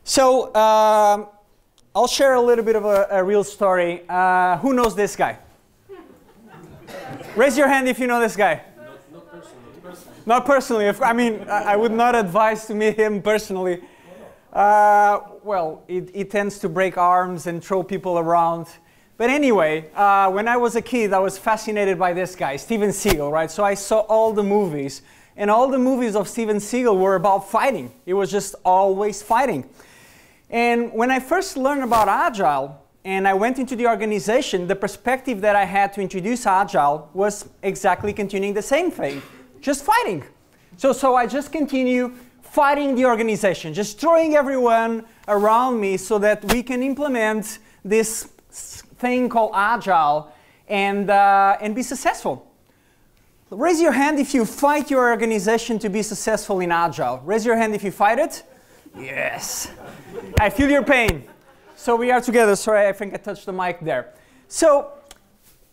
So I'll share a little bit of a real story. Who knows this guy? Raise your hand if you know this guy. Not personally. Not personally. I mean, I would not advise to meet him personally. Well, it tends to break arms and throw people around. But anyway, when I was a kid, I was fascinated by this guy, Steven Seagal, right? So I saw all the movies. And all the movies of Steven Seagal were about fighting. It was just always fighting. And when I first learned about Agile, and I went into the organization, the perspective that I had to introduce Agile was exactly continuing the same thing, just fighting. So I just continue fighting the organization, just throwing everyone around me so that we can implement this thing called Agile and be successful. Raise your hand if you fight your organization to be successful in Agile. Raise your hand if you fight it. Yes. I feel your pain. So we are together. Sorry, I think I touched the mic there. So,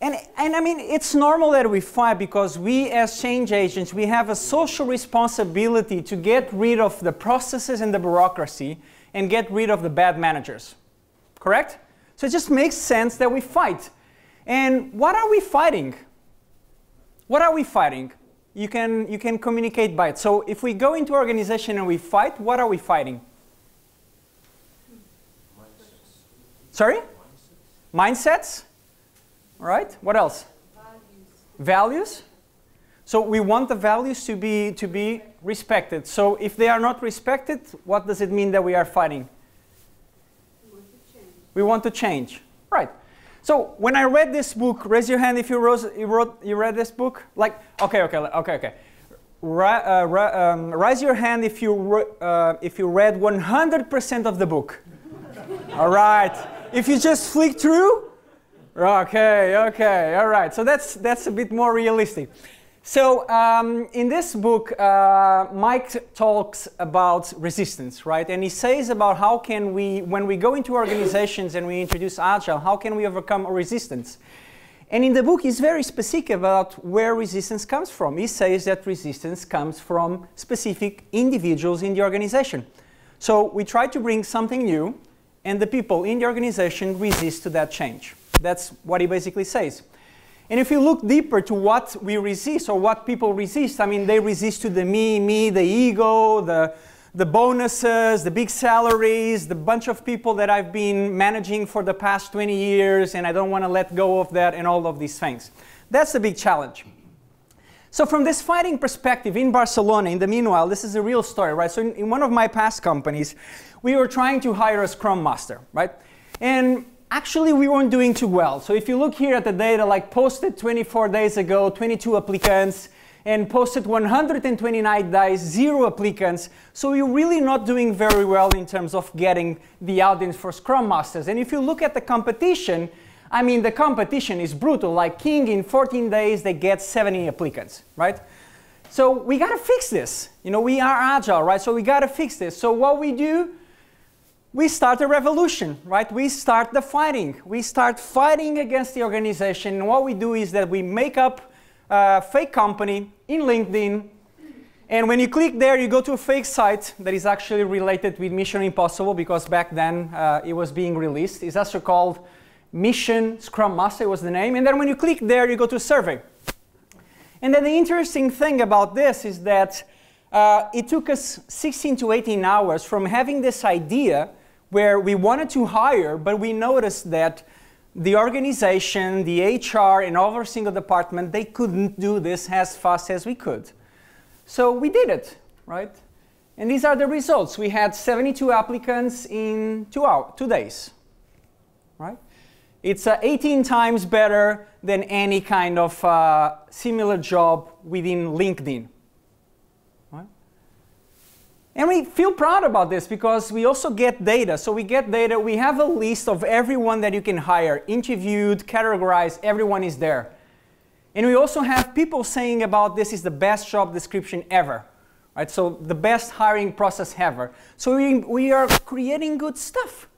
and I mean, it's normal that we fight because we as change agents, we have a social responsibility to get rid of the processes and the bureaucracy and get rid of the bad managers. Correct? So it just makes sense that we fight. And what are we fighting? What are we fighting? You can communicate by it. So if we go into organization and we fight, what are we fighting? Sorry? Mindsets. All right. What else? Values. So we want the values to be respected. So if they are not respected, what does it mean that we are fighting? We want to change. Right. So when I read this book, raise your hand if you read this book. Like, okay. Raise your hand if you read 100% of the book. All right. If you just flick through, okay, all right. So that's a bit more realistic. So in this book, Mike talks about resistance, right? And he says about how can we, when we go into organizations and we introduce Agile, how can we overcome a resistance? And in the book, he's very specific about where resistance comes from. He says that resistance comes from specific individuals in the organization. So we try to bring something new, and the people in the organization resist to that change. That's what he basically says. And if you look deeper to what we resist or what people resist, I mean, they resist to the me, the ego, the bonuses, the big salaries, the bunch of people that I've been managing for the past 20 years, and I don't want to let go of that and all of these things. That's the big challenge. So from this fighting perspective in Barcelona, in the meanwhile, this is a real story, right? So in one of my past companies, we were trying to hire a Scrum Master, right? And actually, we weren't doing too well. So if you look here at the data, like posted 24 days ago, 22 applicants, and posted 129 days, 0 applicants. So you're really not doing very well in terms of getting the audience for Scrum Masters. And if you look at the competition, I mean, the competition is brutal. Like King, in 14 days, they get 70 applicants, right? So we got to fix this. You know, we are Agile, right? So we got to fix this. So what we do, we start a revolution, right? We start the fighting. We start fighting against the organization. And what we do is that we make up a fake company in LinkedIn. And when you click there, you go to a fake site that is actually related with Mission Impossible, because back then it was being released. It's also called Mission Scrum Master was the name. And then when you click there, you go to a survey. And then the interesting thing about this is that it took us 16 to 18 hours from having this idea where we wanted to hire, but we noticed that the organization, the HR, and every single department, they couldn't do this as fast as we could. So we did it, right? And these are the results. We had 72 applicants in 2 days, right? It's 18 times better than any kind of similar job within LinkedIn. And we feel proud about this because we also get data. So we get data, we have a list of everyone that you can hire, interviewed, categorized, everyone is there. And we also have people saying about this is the best job description ever, right? So the best hiring process ever. So we are creating good stuff.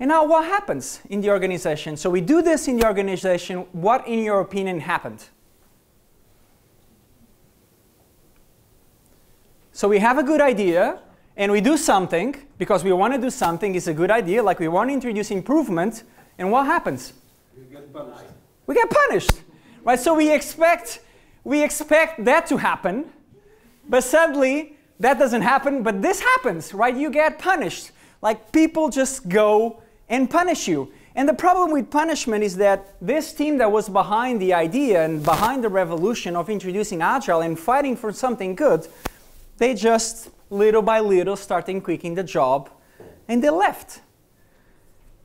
And now what happens in the organization? So we do this in the organization. What, in your opinion, happened? So we have a good idea, and we do something because we want to do something, it's a good idea, like we want to introduce improvement, and what happens? You get punished. We get punished, right? So we expect that to happen, but sadly, that doesn't happen, but this happens, right? You get punished. Like people just go and punish you. And the problem with punishment is that this team that was behind the idea and behind the revolution of introducing Agile and fighting for something good, they just little by little started quitting the job and they left.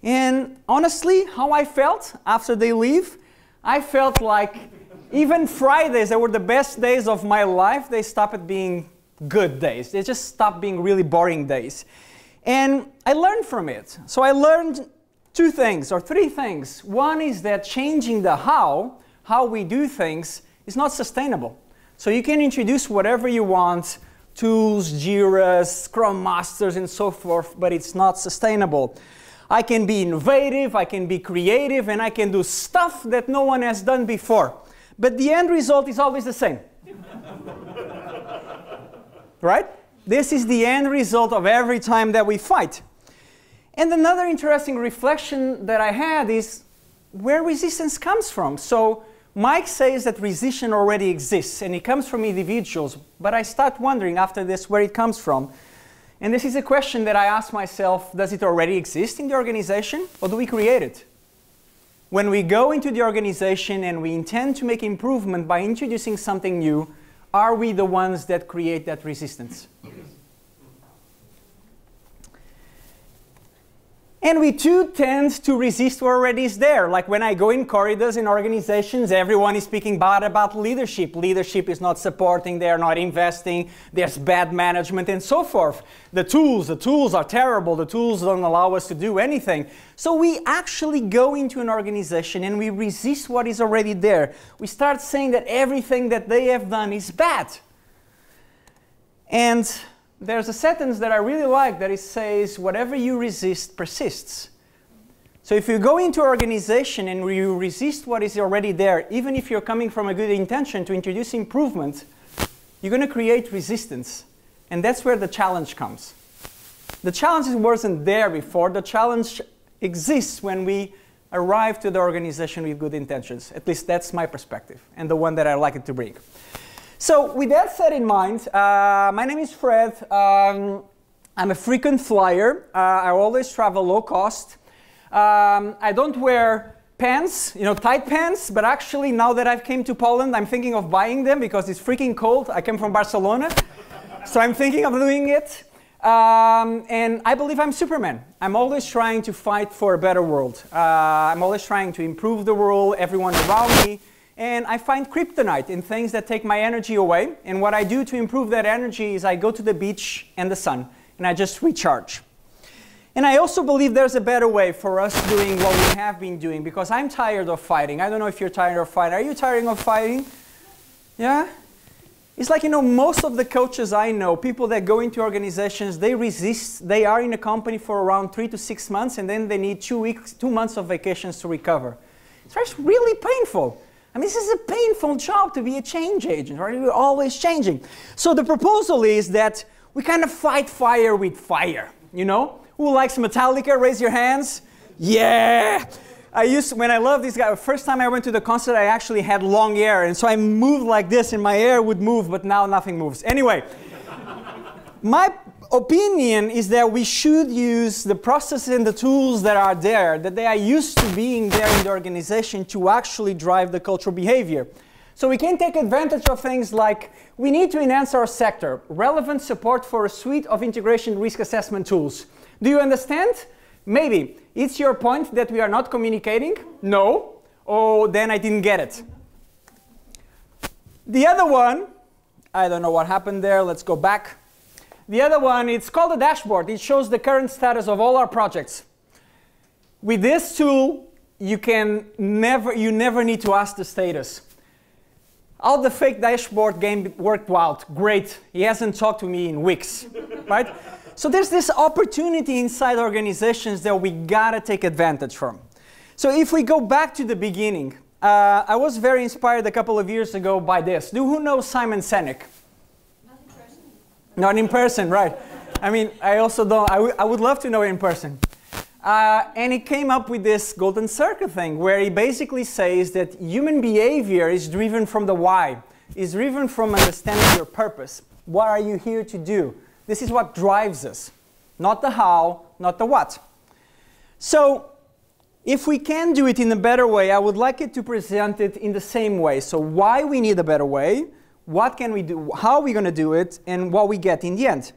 And honestly, how I felt after they leave, I felt like even Fridays that were the best days of my life, they stopped being good days. They just stopped being really boring days. And I learned from it. So I learned two things or three things. One is that changing the how we do things is not sustainable. So you can introduce whatever you want, tools, Jiras, Scrum Masters, and so forth, but it's not sustainable. I can be innovative, I can be creative, and I can do stuff that no one has done before. But the end result is always the same. Right? This is the end result of every time that we fight. And another interesting reflection that I had is where resistance comes from. So Mike says that resistance already exists and it comes from individuals, but I start wondering after this where it comes from. And this is a question that I ask myself, does it already exist in the organization or do we create it? When we go into the organization and we intend to make improvement by introducing something new, are we the ones that create that resistance? And we too tend to resist what already is there. Like when I go in corridors in organizations, everyone is speaking bad about leadership. Leadership is not supporting, they're not investing, there's bad management and so forth. The tools are terrible, the tools don't allow us to do anything. So we actually go into an organization and we resist what is already there. We start saying that everything that they have done is bad. And there's a sentence that I really like that it says, whatever you resist persists. So if you go into an organization and you resist what is already there, even if you're coming from a good intention to introduce improvement, you're going to create resistance. And that's where the challenge comes. The challenge wasn't there before. The challenge exists when we arrive to the organization with good intentions. At least that's my perspective and the one that I like it to bring. So with that said in mind, my name is Fred. I'm a frequent flyer. I always travel low cost. I don't wear pants, tight pants, but actually now that I've came to Poland, I'm thinking of buying them because it's freaking cold. I came from Barcelona, so I'm thinking of doing it. And I believe I'm Superman. I'm always trying to fight for a better world. I'm always trying to improve the world, everyone around me. And I find kryptonite in things that take my energy away. And what I do to improve that energy is I go to the beach and the sun, and I just recharge. And I also believe there's a better way for us doing what we have been doing, because I'm tired of fighting. I don't know if you're tired of fighting. Are you tired of fighting? Yeah? It's like, most of the coaches I know, people that go into organizations, they resist. They are in a company for around 3 to 6 months, and then they need 2 months of vacations to recover. It's really painful. I mean, this is a painful job to be a change agent, right? We're always changing. So the proposal is that we kind of fight fire with fire, Who likes Metallica? Raise your hands. Yeah! When I love this guy, the first time I went to the concert, I actually had long hair, and so I moved like this, and my hair would move, but now nothing moves. Anyway, my opinion is that we should use the processes and the tools that are there, that they are used to being there in the organization to actually drive the cultural behavior. So we can take advantage of things like we need to enhance our sector, relevant support for a suite of integration risk assessment tools. Do you understand? Maybe. It's your point that we are not communicating? No. Oh, then I didn't get it. The other one, I don't know what happened there. Let's go back. The other one, it's called a dashboard. It shows the current status of all our projects. With this tool, you never need to ask the status. All the fake dashboard game worked out great. He hasn't talked to me in weeks, right? So there's this opportunity inside organizations that we gotta take advantage from. So if we go back to the beginning, I was very inspired a couple of years ago by this. Who knows Simon Sinek? Not in person, right. I mean, I also don't, I would love to know it in person. And he came up with this golden circle thing, where he basically says that human behavior is driven from the why, is driven from understanding your purpose. What are you here to do? This is what drives us, not the how, not the what. So, if we can do it in a better way, I would like it to present it in the same way. So why we need a better way, what can we do, how are we going to do it, and what we get in the end.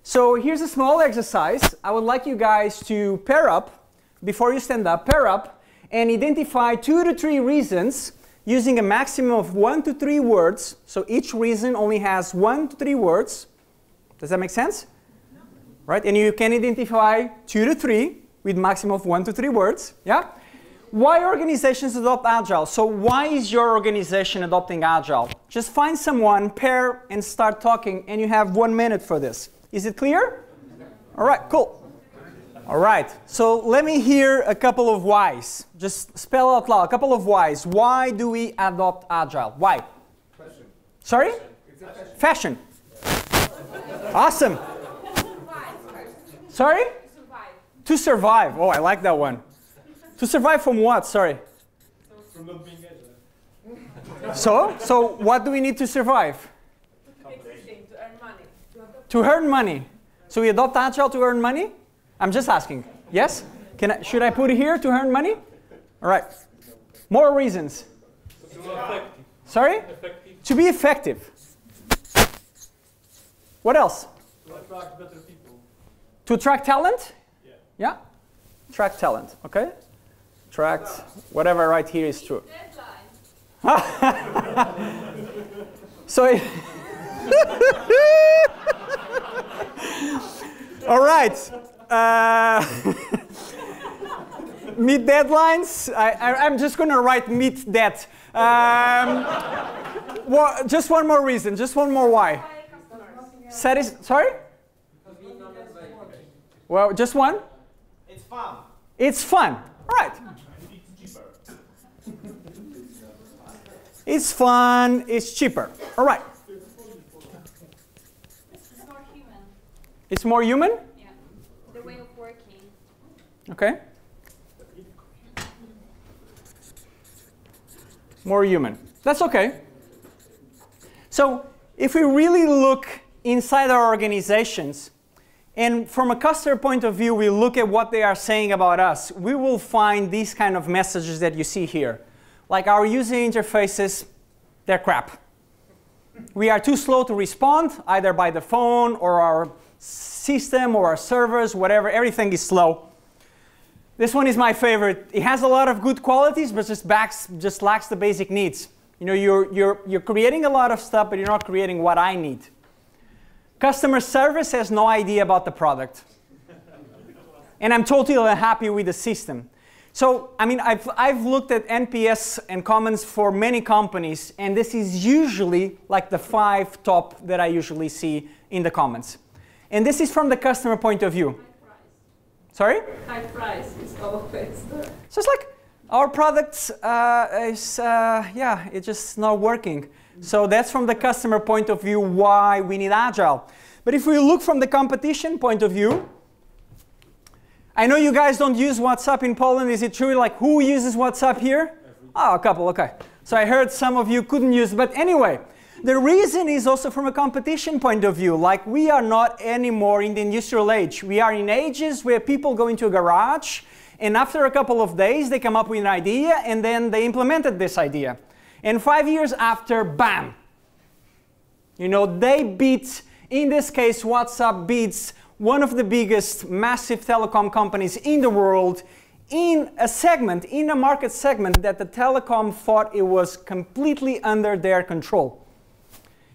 So here's a small exercise. I would like you guys to pair up, before you stand up, pair up, and identify 2 to 3 reasons using a maximum of 1 to 3 words. So each reason only has 1 to 3 words. Does that make sense? No. Right? And you can identify 2 to 3 with maximum of 1 to 3 words. Yeah? Why organizations adopt Agile? So why is your organization adopting Agile? Just find someone, pair, and start talking, and you have 1 minute for this. Is it clear? All right, cool. All right, so let me hear a couple of whys. Just spell out loud, a couple of whys. Why do we adopt Agile? Why? Fashion. Sorry? Fashion. Awesome. Sorry? To survive. Oh, I like that one. To survive from what? Sorry. From not being agile. So what do we need to survive? Existing, to earn money. To earn money. So we adopt Agile to earn money? I'm just asking. Yes? Should I put it here to earn money? All right. More reasons. To be effective. Sorry? Effective. To be effective. What else? To attract better people. To attract talent? Yeah. Yeah? Attract talent. Okay? Attract whatever right here is true. So all right. Meet deadlines. I'm just going to write meet that. Well, just one more reason. Just one more why. Sorry? Well, just one? It's fun. It's fun. All right. It's fun. It's cheaper. All right. It's more human. It's more human? Yeah. The way of working. Okay. More human. That's okay. So if we really look inside our organizations, and from a customer point of view, we look at what they are saying about us, we will find these kind of messages that you see here. Like our user interfaces, they're crap. We are too slow to respond, either by the phone or our system or our servers, whatever, everything is slow. This one is my favorite. It has a lot of good qualities, but just lacks the basic needs. You know, you're creating a lot of stuff, but you're not creating what I need. Customer service has no idea about the product. And I'm totally unhappy with the system. So, I mean, I've looked at NPS and comments for many companies, and this is usually like the 5 top that I usually see in the comments. And this is from the customer point of view. High price. Sorry? High price is always there. So it's like our products yeah, it's just not working. So that's from the customer point of view why we need Agile. But if we look from the competition point of view, I know you guys don't use WhatsApp in Poland. Is it true? Like, who uses WhatsApp here? Oh, a couple, okay. So I heard some of you couldn't use, but anyway, the reason is also from a competition point of view. Like, we are not anymore in the industrial age. We are in ages where people go into a garage, and after a couple of days, they come up with an idea, and then they implemented this idea. And 5 years after, bam! You know, they beat, in this case, WhatsApp beats one of the biggest massive telecom companies in the world in a segment, in a market segment that the telecom thought it was completely under their control.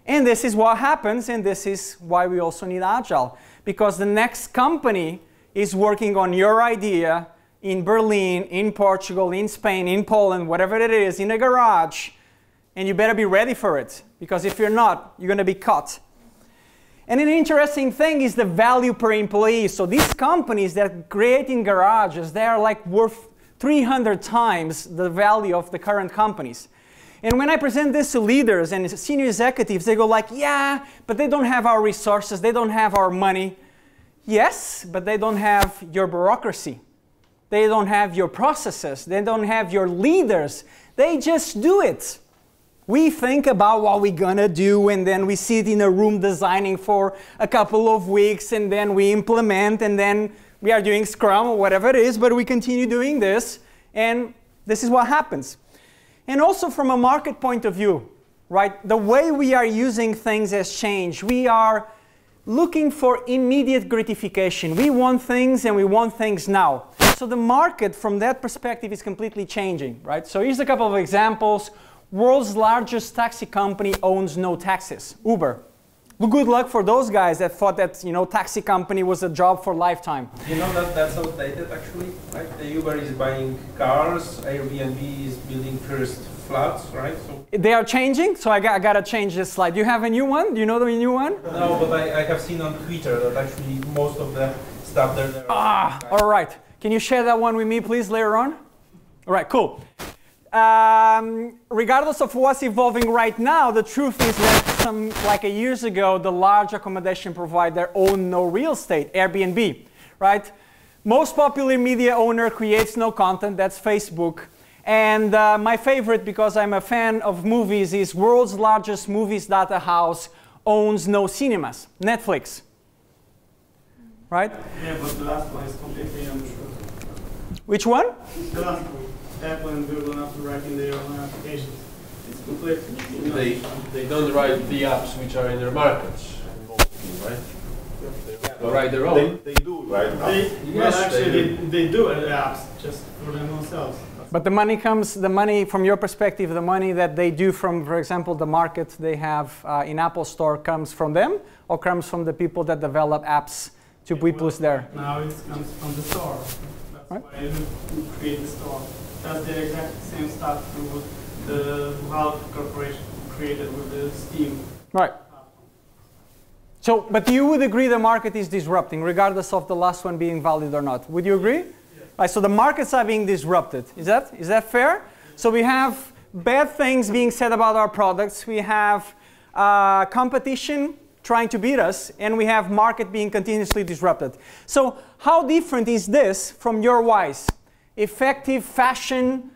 And this is what happens, and this is why we also need Agile. Because the next company is working on your idea in Berlin, in Portugal, in Spain, in Poland, whatever it is, in a garage, and you better be ready for it. Because if you're not, you're going to be caught. And an interesting thing is the value per employee. So these companies that are creating garages, they are like worth 300 times the value of the current companies. And when I present this to leaders and senior executives, they go like, yeah, but they don't have our resources, they don't have our money. Yes, but they don't have your bureaucracy. They don't have your processes. They don't have your leaders. They just do it. We think about what we're gonna do, and then we sit in a room designing for a couple of weeks, and then we implement, and then we are doing Scrum or whatever it is, but we continue doing this, and this is what happens. And also from a market point of view, right? The way we are using things has changed. We are looking for immediate gratification. We want things and we want things now. So the market from that perspective is completely changing, right? So here's a couple of examples. World's largest taxi company owns no taxes, Uber. Well, good luck for those guys that thought that, you know, taxi company was a job for lifetime. You know that that's outdated actually, right? The Uber is buying cars, Airbnb is building first flats, right? So They are changing, so I gotta change this slide. Do you have a new one? Do you know the new one? no, but I have seen on Twitter that actually most of the stuff there. All right. Can you share that one with me, please, later on? All right, cool. Regardless of what's evolving right now, the truth is that like years ago, the large accommodation provider owned no real estate, Airbnb, right? Most popular media owner creates no content, that's Facebook. And my favorite, because I'm a fan of movies, is world's largest movies data house owns no cinemas, Netflix, right? Yeah, but the last one is completely untrue. Which one? The last one. Apple and Google not writing their own applications. It's completely They don't write the apps which are in their markets, mostly, right? They write their own. They do, right? Well, actually, they do apps just for themselves. But the money from your perspective, the money that they do from, for example, the market they have in Apple Store comes from them, or comes from the people that develop apps to be pushed there? Now it comes from the store. That's Right. why you create the store. That's the exact same stuff with the Valve Corporation created with the Steam. Right. So, but you would agree the market is disrupting, regardless of the last one being valid or not. Would you agree? Right, so the markets are being disrupted. Is that fair? So we have bad things being said about our products. We have competition trying to beat us, and we have market being continuously disrupted. So how different is this from your whys? Effective, fashion,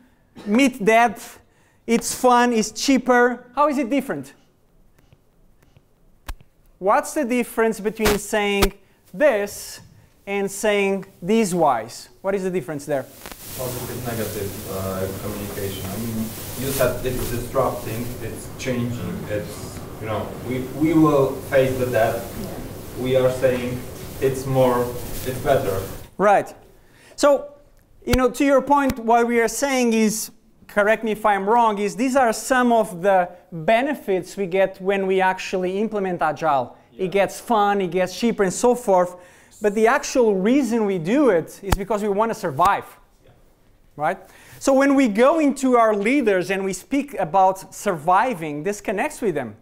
meet that, it's fun, it's cheaper. How is it different? What's the difference between saying this and saying these whys? What is the difference there? Positive, negative communication. I mean, you said it's disrupting, it's changing, it's, you know, we will face the death. We are saying it's more, it's better. Right. So, you know, to your point, what we are saying is, correct me if I'm wrong, is these are some of the benefits we get when we actually implement Agile. Yeah. It gets fun, it gets cheaper, and so forth. But the actual reason we do it is because we want to survive. Yeah. Right? So when we go into our leaders and we speak about surviving, this connects with them.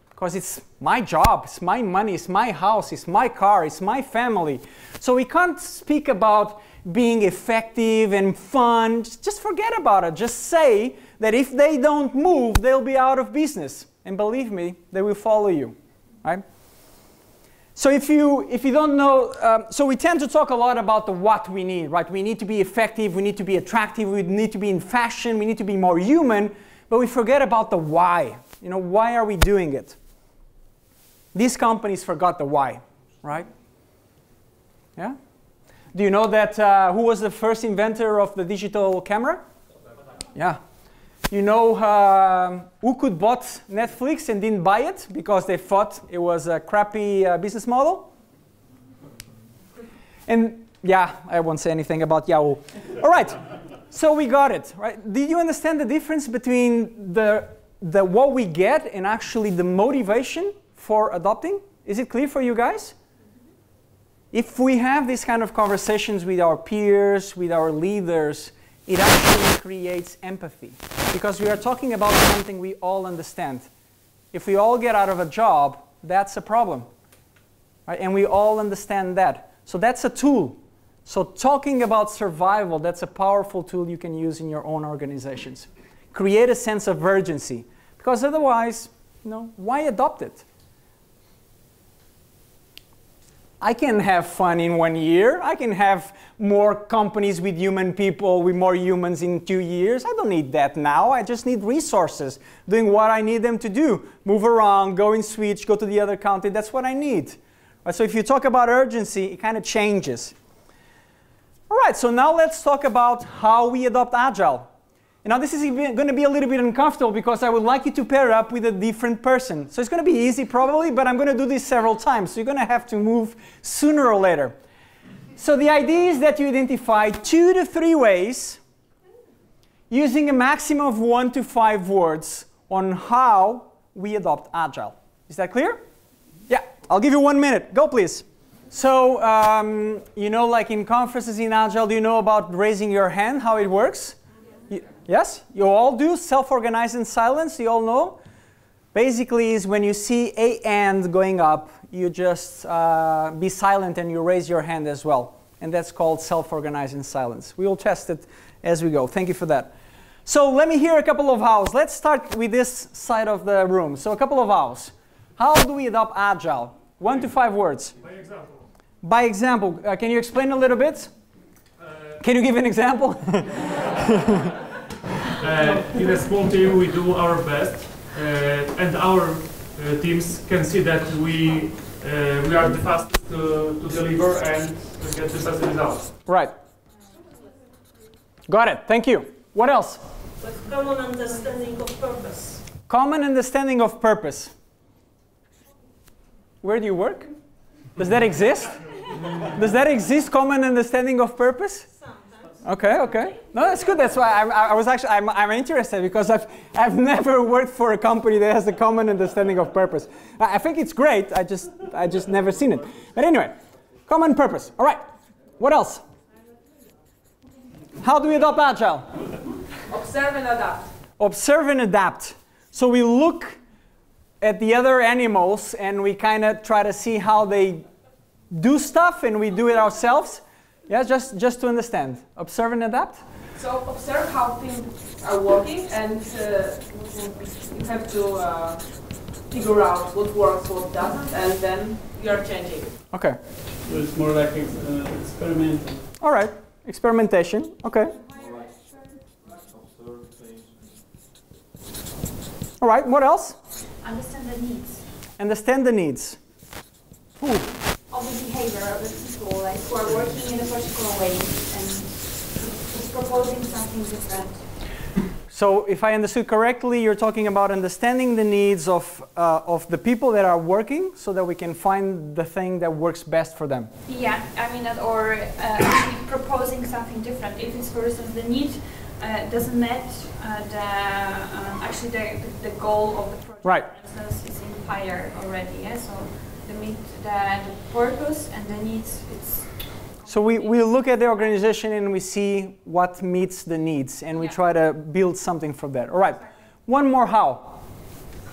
Because it's my job, it's my money, it's my house, it's my car, it's my family. So we can't speak about being effective and fun. Just forget about it. Just say that if they don't move, they'll be out of business. And believe me, they will follow you. Right? So if you don't know, so we tend to talk a lot about the what we need, right? We need to be effective, we need to be attractive, we need to be in fashion, we need to be more human, but we forget about the why. You know, why are we doing it? These companies forgot the why, right? Yeah? Do you know that who was the first inventor of the digital camera? Yeah. You know who could bought Netflix and didn't buy it because they thought it was a crappy business model? And yeah, I won't say anything about Yahoo. All right, so we got it, right? Did you understand the difference between the what we get and actually the motivation for adopting? Is it clear for you guys? If we have these kind of conversations with our peers, with our leaders, it actually creates empathy. Because we are talking about something we all understand. If we all get out of a job, that's a problem. Right? And we all understand that. So that's a tool. So talking about survival, that's a powerful tool you can use in your own organizations. create a sense of urgency. Because otherwise, why adopt it? I can have fun in 1 year. I can have more companies with human people, with more humans in 2 years. I don't need that now. I just need resources, doing what I need them to do. Move around, go in switch, go to the other country. That's what I need. Right, so if you talk about urgency, it kind of changes. All right, so now let's talk about how we adopt Agile. Now this is going to be a little bit uncomfortable because I would like you to pair up with a different person. So it's going to be easy probably, but I'm going to do this several times. So you're going to have to move sooner or later. So the idea is that you identify 2 to 3 ways using a maximum of 1 to 5 words on how we adopt Agile. Is that clear? Yeah, I'll give you 1 minute. Go please. So, like in conferences in Agile, do you know about raising your hand, how it works? Yes? You all do? Self-organized in silence, you all know? Basically is when you see a hand going up, you just be silent and you raise your hand as well. And that's called self-organized in silence. We will test it as we go. Thank you for that. So let me hear a couple of hows. Let's start with this side of the room. So a couple of hows. How do we adopt Agile? 1 to 5 words. By example. By example. Can you explain a little bit? Can you give an example? In a small team, we do our best, and our teams can see that we are the fastest to deliver and get the best results. Right. Got it. Thank you. What else? With common understanding of purpose. Common understanding of purpose. Where do you work? Does that exist? Does that exist, common understanding of purpose? Okay, okay. No, that's good. That's why I'm interested because I've never worked for a company that has a common understanding of purpose. I think it's great. I just never seen it. But anyway, common purpose. All right. What else? How do we adopt Agile? Observe and adapt. Observe and adapt. So we look at the other animals and we kind of try to see how they do stuff and we do it ourselves. Yeah, just to understand. Observe and adapt? So observe how things are working and you have to figure out what works, what doesn't, and then you are changing. Okay. So it's more like experimenting. All right. Experimentation. Okay. All right. What else? Understand the needs. Understand the needs. Ooh. Of the behavior of the people, like who are working in a particular way and just proposing something different. So if I understood correctly, you're talking about understanding the needs of the people that are working so that we can find the thing that works best for them. Yeah, I mean, or actually proposing something different. If it's, for instance, the need doesn't match the goal of the project, right. For instance, is in fire already, yeah? So meet the purpose and the needs. So we look at the organization and we see what meets the needs and we try to build something from that. All right, one more how.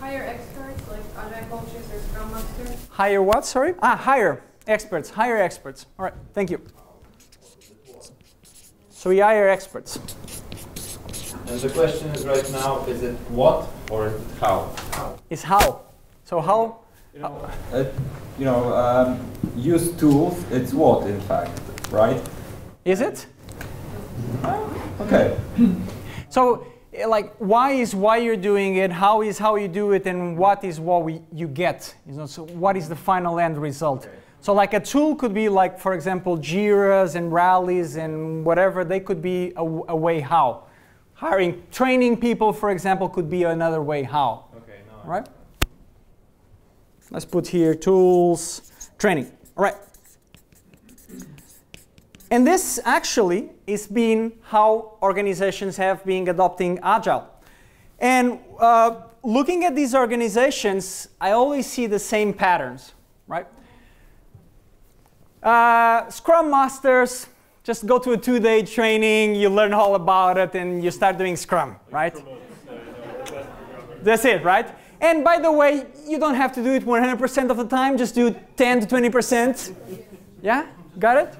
Hire experts like agile coaches or scrum masters. Hire what, sorry? Hire experts, hire experts. All right, thank you. So we hire experts. And the question is right now, is it what or is it how? It's how. So how? Use tools, it's what in fact, right? Is it? Okay. So, like, why is why you're doing it, how is how you do it, and what is what you get? So what is the final end result? Okay. So like a tool could be like, for example, Jiras and rallies and whatever, they could be a way how. Training people, for example, could be another way how. Okay, no. Right? Let's put here tools, training. All right. And this actually is being how organizations have been adopting Agile. And looking at these organizations, I always see the same patterns, right? Scrum Masters, just go to a 2-day training, you learn all about it, and you start doing Scrum, right? That's it, right? And by the way, you don't have to do it 100% of the time, just do 10 to 20%. Yeah, got it?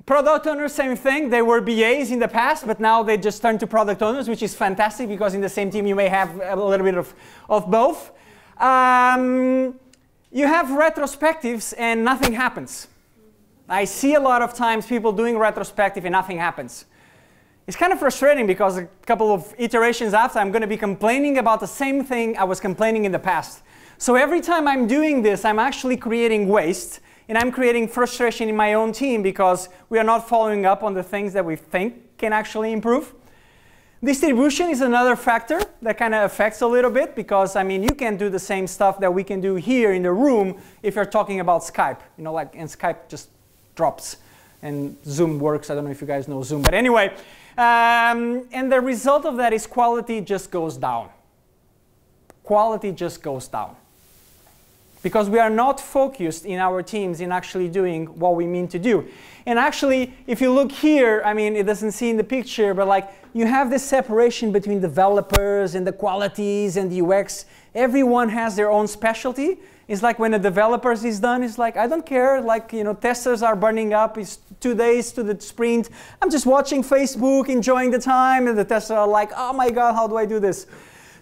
Product owners, same thing. They were BAs in the past, but now they just turned to product owners, which is fantastic because in the same team you may have a little bit of both. You have retrospectives and nothing happens. I see a lot of times people doing retrospective and nothing happens. It's kind of frustrating because a couple of iterations after I'm going to be complaining about the same thing I was complaining in the past. So every time I'm doing this, I'm actually creating waste and I'm creating frustration in my own team because we are not following up on the things that we think can actually improve. Distribution is another factor that kind of affects a little bit because, I mean, you can do the same stuff that we can do here in the room if you're talking about Skype. You know, like, and Skype just drops and Zoom works. I don't know if you guys know Zoom, but anyway. And the result of that is quality just goes down. Quality just goes down. Because we are not focused in our teams in actually doing what we mean to do. And actually, if you look here, I mean, it doesn't see in the picture, but like, you have this separation between developers and the qualities and the UX. Everyone has their own specialty. It's like when the developers is done, it's like, I don't care, like, you know, testers are burning up, it's 2 days to the sprint. I'm just watching Facebook, enjoying the time, and the testers are like, oh my God, how do I do this?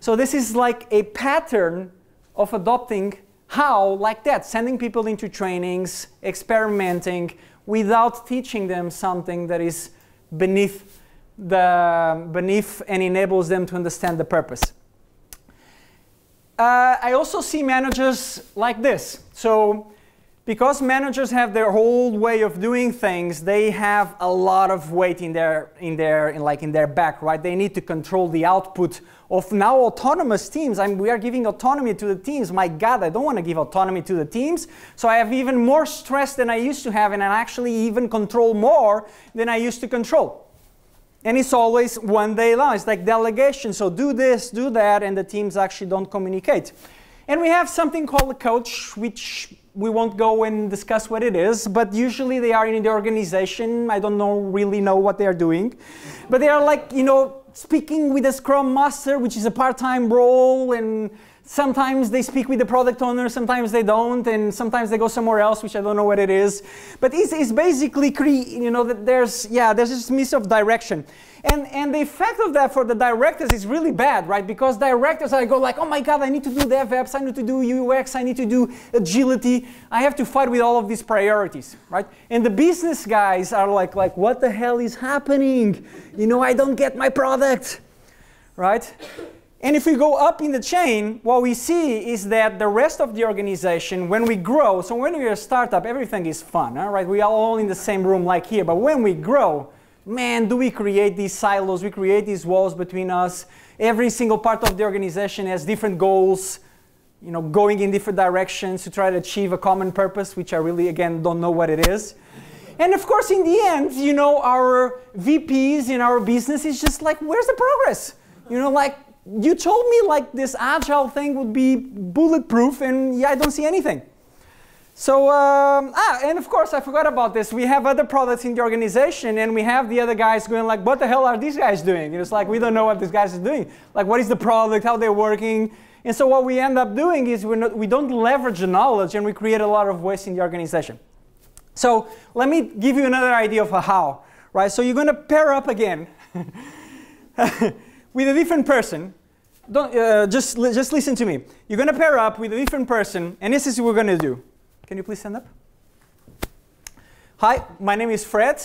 So this is like a pattern of adopting how, like that, sending people into trainings, experimenting, without teaching them something that is beneath and enables them to understand the purpose. I also see managers like this. So because managers have their whole way of doing things, they have a lot of weight in their back, right? They need to control the output of now autonomous teams. We are giving autonomy to the teams. My God, I don't want to give autonomy to the teams. So I have even more stress than I used to have, and I actually even control more than I used to control. And it's always one day long. It's like delegation. So do this, do that, and the teams actually don't communicate. And we have something called a coach, which we won't go and discuss what it is, but usually they are in the organization. I don't really know what they are doing. But they are like, you know, speaking with a Scrum Master, which is a part-time role, and sometimes they speak with the product owner, sometimes they don't, and sometimes they go somewhere else, which I don't know what it is. But it's basically, you know, that there's this miss of direction. And the effect of that for the directors is really bad, right? Because directors go like, oh my God, I need to do DevOps, I need to do UX, I need to do agility. I have to fight with all of these priorities, right? And the business guys are like what the hell is happening? You know, I don't get my product, right? And if we go up in the chain, what we see is that the rest of the organization, when we grow, so when we're a startup, everything is fun, right? We are all in the same room like here, but when we grow, man, do we create these silos, we create these walls between us. Every single part of the organization has different goals, you know, going in different directions to try to achieve a common purpose, which I really, again, don't know what it is. And of course, in the end, you know, our VPs in our business is just like, where's the progress? You know, like, you told me like this agile thing would be bulletproof, and yeah, I don't see anything. So, and of course, I forgot about this. We have other products in the organization, and we have the other guys going like, what the hell are these guys doing? And it's like, we don't know what these guys are doing. Like, what is the product, how they're working? And so what we end up doing is we don't leverage the knowledge, and we create a lot of waste in the organization. So let me give you another idea of a how, right? So you're going to pair up again with a different person. Don't, just listen to me. You're going to pair up with a different person, and this is what we're going to do. Can you please stand up? Hi, my name is Fred,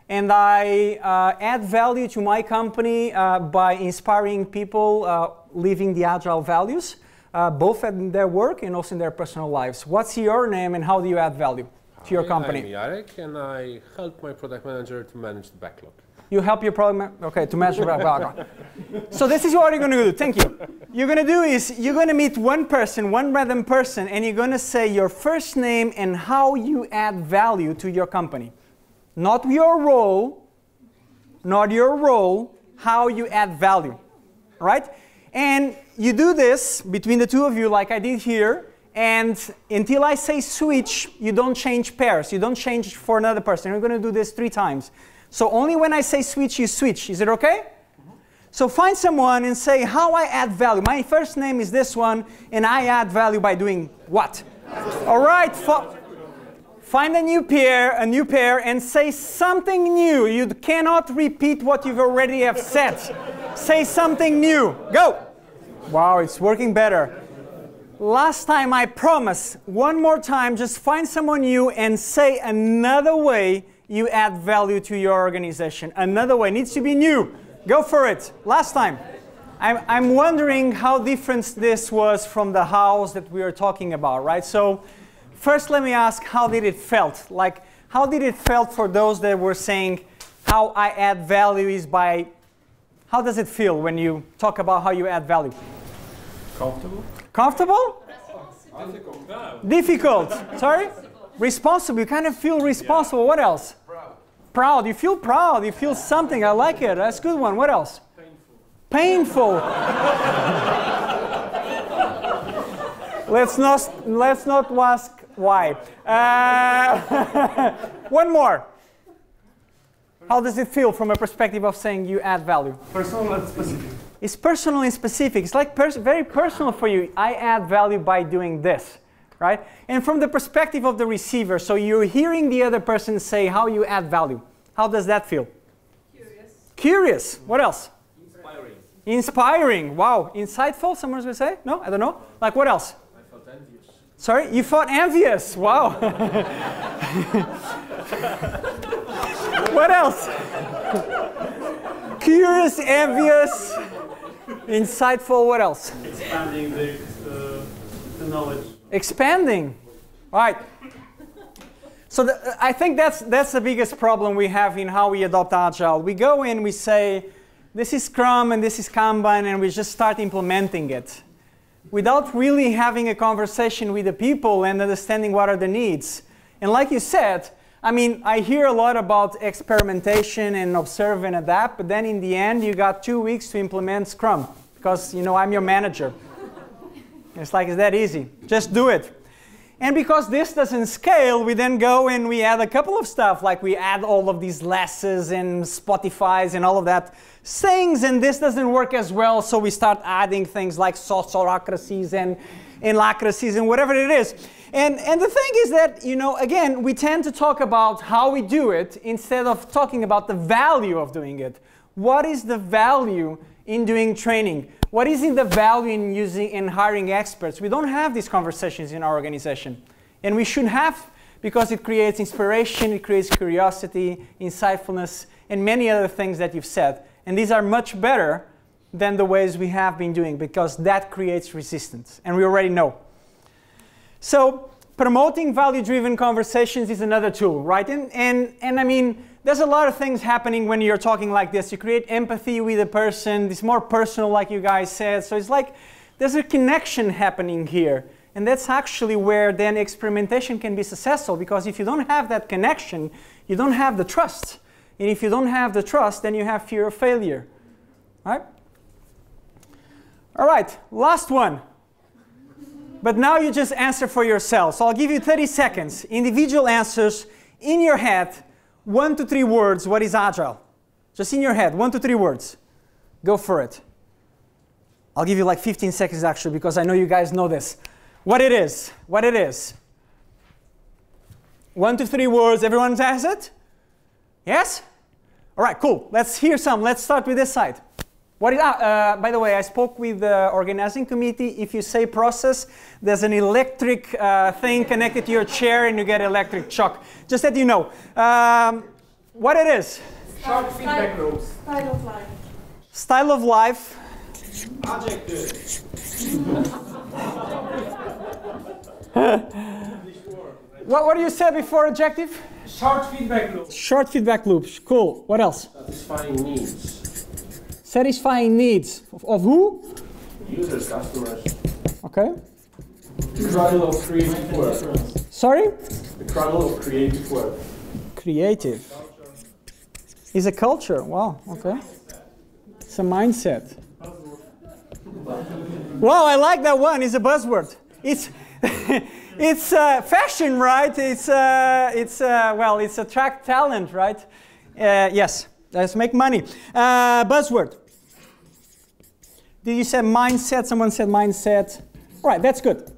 and I add value to my company by inspiring people living the agile values, both in their work and also in their personal lives. What's your name, and how do you add value to your company? I'm Jarek, and I help my product manager to manage the backlog. You help your product to manage the backlog. So this is what you're going to do. Thank you. You're going to do is you're going to meet one person, one random person, and you're going to say your first name and how you add value to your company. Not your role, how you add value, right? And you do this between the two of you like I did here, and until I say switch, you don't change pairs. You don't change for another person. You're going to do this 3 times. So only when I say switch, you switch. Is it okay? So find someone and say how I add value. My first name is this one, and I add value by doing what? All right. Find a new pair, and say something new. You cannot repeat what you've already have said. Say something new. Go. Wow, it's working better. Last time, I promise, one more time, just find someone new and say another way you add value to your organization. Another way. It needs to be new. Go for it. Last time. I'm wondering how different this was from the house that we were talking about, right? So first let me ask, how did it felt? Like, how did it felt for those that were saying how I add value is by, how does it feel when you talk about how you add value? Comfortable? Comfortable? Difficult. Difficult. Sorry? Responsible. You kind of feel responsible. What else? Proud. Proud. You feel proud. You feel something. I like it. That's a good one. What else? Painful. Let's not ask why. One more. How does it feel from a perspective of saying you add value? Personal and specific. It's personal and specific. It's like very personal for you. I add value by doing this, right? And from the perspective of the receiver, so you're hearing the other person say how you add value. How does that feel? Curious. Curious. What else? Inspiring. Inspiring. Wow. Insightful, someone's going to say? No? I don't know. Like what else? I felt envious. Sorry? You thought envious. Wow. What else? Curious, envious, insightful. What else? Expanding the knowledge. Expanding. All right. So I think that's the biggest problem we have in how we adopt Agile. We go in, we say, this is Scrum and this is Kanban, and we just start implementing it without really having a conversation with the people and understanding what are the needs. And like you said, I mean, I hear a lot about experimentation and observe and adapt, but then in the end, you got 2 weeks to implement Scrum because, you know, I'm your manager. It's like, it's that easy. Just do it. And because this doesn't scale, we then go and we add a couple of stuff, like we add all of these lessons and Spotifys and all of that things, and this doesn't work as well, so we start adding things like sociocracies and lacracies and whatever it is. And the thing is that, you know, again, we tend to talk about how we do it instead of talking about the value of doing it. What is the value in doing training? What is the value in using and hiring experts? We don't have these conversations in our organization. And we should have, because it creates inspiration, it creates curiosity, insightfulness, and many other things that you've said. And these are much better than the ways we have been doing, because that creates resistance. And we already know. So promoting value-driven conversations is another tool, right? And I mean, there's a lot of things happening when you're talking like this. You create empathy with a person. It's more personal, like you guys said. So it's like there's a connection happening here. And that's actually where then experimentation can be successful, because if you don't have that connection, you don't have the trust. And if you don't have the trust, then you have fear of failure, right? All right, last one. But now you just answer for yourself. So I'll give you 30 seconds. Individual answers in your head, 1 to 3 words. What is Agile? Just in your head, 1 to 3 words. Go for it. I'll give you like 15 seconds actually, because I know you guys know this. What it is. What it is. 1 to 3 words. Everyone has it? Yes? All right, cool. Let's hear some. Let's start with this side. What is, by the way, I spoke with the organizing committee. If you say process, there's an electric thing connected to your chair and you get electric shock. Just that you know. What it is? Short feedback loops. Style of life. Style of life. Adjective. What do you say before adjective? Short feedback loops. Short feedback loops. Cool. What else? Satisfying needs. Satisfying needs. Of who? Users, customers. Okay. The cradle of creative work. Sorry? The cradle of creative work. Creative. Is a culture. Wow. Okay. It's a mindset. Wow, I like that one. It's a buzzword. It's it's fashion, right? Well, it's attract talent, right? Yes. Let's make money. Buzzword. Did you say mindset? Someone said mindset. All right, that's good.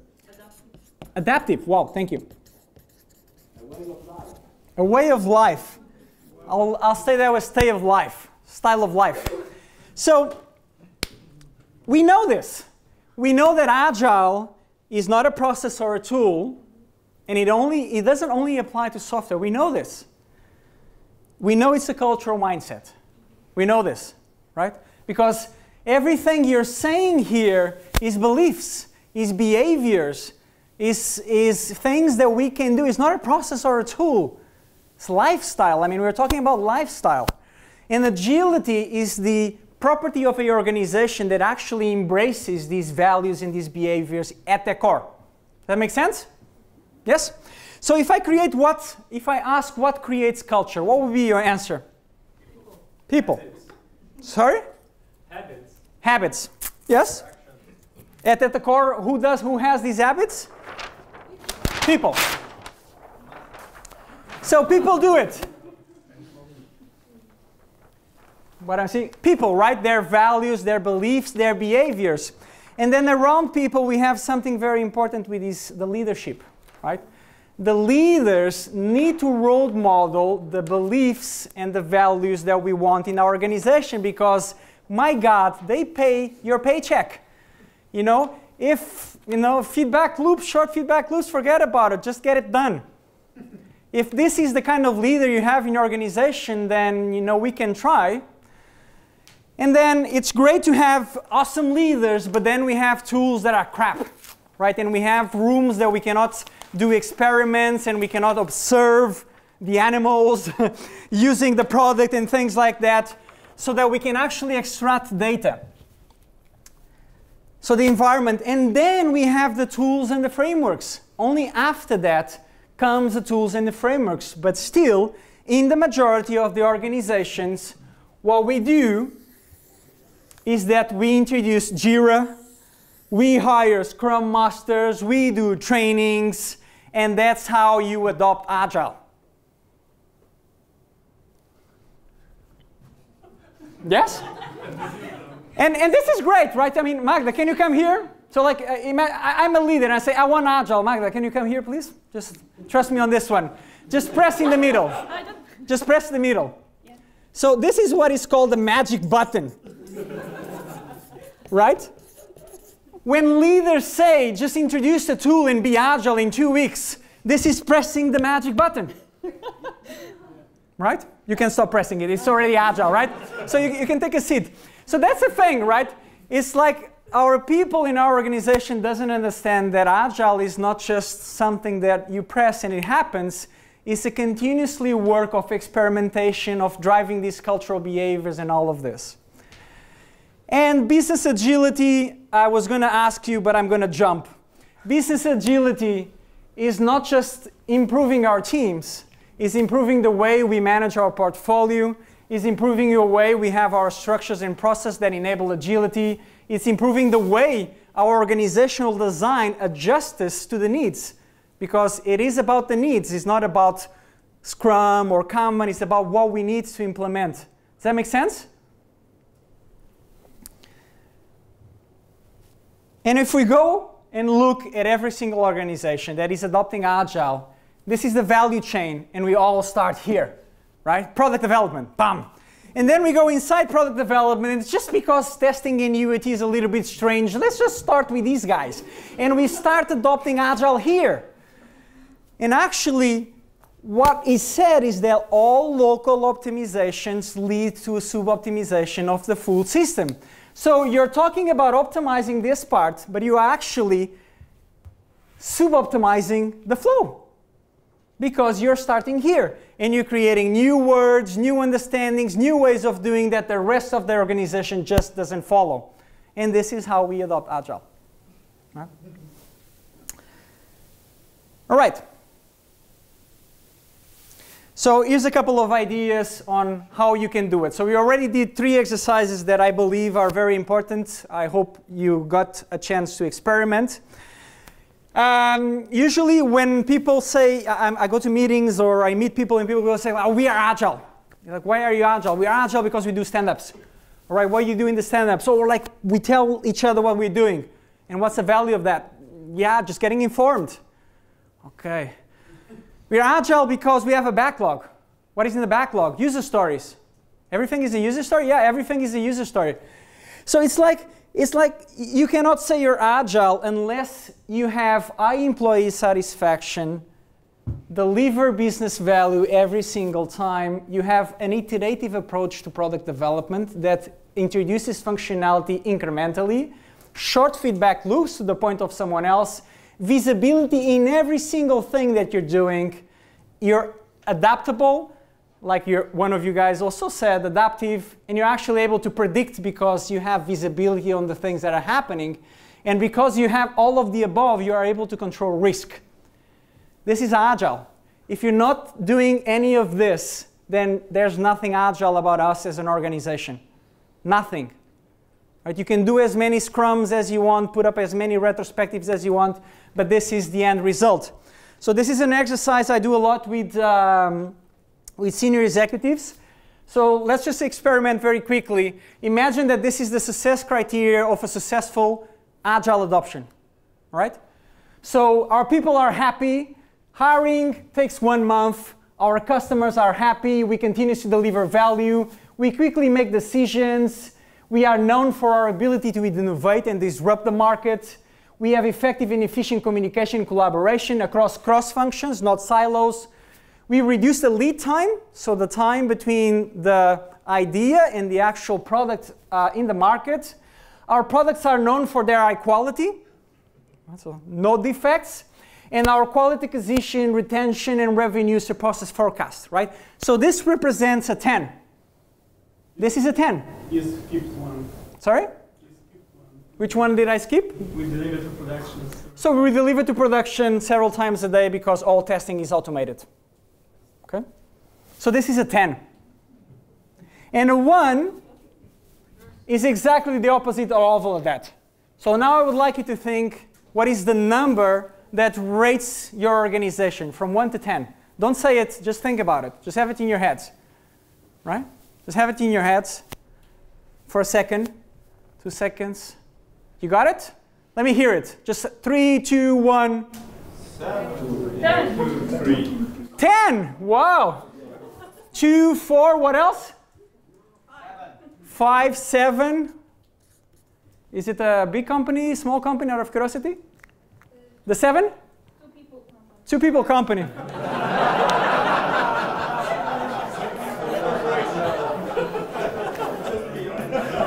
Adaptive. Wow, thank you. A way of life. I'll say that was stay of life, style of life. So we know this. We know that Agile is not a process or a tool, and it doesn't only apply to software. We know this. We know it's a cultural mindset. We know this, right? Because everything you're saying here is beliefs, is behaviors, is things that we can do. It's not a process or a tool. It's lifestyle. I mean, we're talking about lifestyle. And agility is the property of an organization that actually embraces these values and these behaviors at their core. Does that make sense? Yes? So if I ask what creates culture, what would be your answer? People. Habits. Sorry? Habits. Habits. Yes? At the core, who has these habits? People. So people do it. What I'm saying, people, right? Their values, their beliefs, their behaviors. And then around people, we have something very important with the leadership, right? The leaders need to role model the beliefs and the values that we want in our organization because, my God, they pay your paycheck. You know, if, feedback loops, short feedback loops, forget about it. Just get it done. If this is the kind of leader you have in your organization, then, we can try. And then it's great to have awesome leaders, but then we have tools that are crap, right? And we have rooms that we cannot do experiments and we cannot observe the animals using the product and things like that so that we can actually extract data. So the environment, and then we have the tools and the frameworks. Only after that comes the tools and the frameworks. But still, in the majority of the organizations, what we do is that we introduce Jira, we hire Scrum Masters, we do trainings, and that's how you adopt Agile. Yes? And this is great, right? I mean, Magda, can you come here? So like, I'm a leader and I say, I want Agile. Magda, can you come here, please? Just trust me on this one. Just press in the middle. Just press the middle. Yeah. So this is what is called the magic button. Right? When leaders say, just introduce the tool and be Agile in 2 weeks, this is pressing the magic button. Right? You can stop pressing it. It's already Agile, right? So you can take a seat. So that's the thing, right? It's like our people in our organization doesn't understand that Agile is not just something that you press and it happens. It's a continuously work of experimentation, of driving these cultural behaviors and all of this. And business agility, I was going to ask you, but I'm going to jump. Business agility is not just improving our teams. It's improving the way we manage our portfolio. It's improving the way we have our structures and processes that enable agility. It's improving the way our organizational design adjusts to the needs. Because it is about the needs. It's not about Scrum or Kanban. It's about what we need to implement. Does that make sense? And if we go and look at every single organization that is adopting Agile, this is the value chain, and we all start here, right? Product development, bam. And then we go inside product development, and it's just because testing in UAT is a little bit strange, let's just start with these guys. And we start adopting Agile here. And actually, what is said is that all local optimizations lead to a sub-optimization of the full system. So you're talking about optimizing this part, but you're actually sub-optimizing the flow. Because you're starting here, and you're creating new words, new understandings, new ways of doing that the rest of the organization just doesn't follow. And this is how we adopt Agile. Right? All right. So here's a couple of ideas on how you can do it. So we already did 3 exercises that I believe are very important. I hope you got a chance to experiment. Usually when people say, I go to meetings or I meet people and people will say, well, we are Agile. You're like, why are you Agile? We are Agile because we do stand-ups. All right, what do you do in the stand-ups? So like, we tell each other what we're doing. And what's the value of that? Yeah, just getting informed. Okay. We're agile because we have a backlog. What is in the backlog? User stories. Everything is a user story? Yeah, everything is a user story. So it's like you cannot say you're agile unless you have high employee satisfaction, deliver business value every single time. You have an iterative approach to product development that introduces functionality incrementally, short feedback loops to the point of someone else, visibility in every single thing that you're doing. You're adaptable, like one of you guys also said, adaptive, and you're actually able to predict because you have visibility on the things that are happening. And because you have all of the above, you are able to control risk. This is agile. If you're not doing any of this, then there's nothing agile about us as an organization. Nothing. Right? You can do as many scrums as you want, put up as many retrospectives as you want, but this is the end result. So this is an exercise I do a lot with senior executives. So let's just experiment very quickly. Imagine that this is the success criteria of a successful agile adoption. Right? So our people are happy. Hiring takes 1 month. Our customers are happy. We continue to deliver value. We quickly make decisions. We are known for our ability to innovate and disrupt the market. We have effective and efficient communication and collaboration across cross-functions, not silos. We reduce the lead time, so the time between the idea and the actual product in the market. Our products are known for their high quality, so no defects. And our quality acquisition, retention, and revenue surpasses forecast, right? So this represents a 10. This is a 10. You skipped one. Sorry? You skipped one. Which one did I skip? We deliver to production. So we deliver to production several times a day because all testing is automated. Okay? So this is a 10. And a 1 is exactly the opposite of all of that. So now I would like you to think, what is the number that rates your organization from 1 to 10? Don't say it, just think about it. Just have it in your heads, right? Just have it in your heads for a second, 2 seconds. You got it? Let me hear it. Just 3, 2, 1. 7, 10. 2, 3. 10! Wow! 2, 4, what else? 5, 7. Is it a big company, small company, out of curiosity? The 7? 2 people company.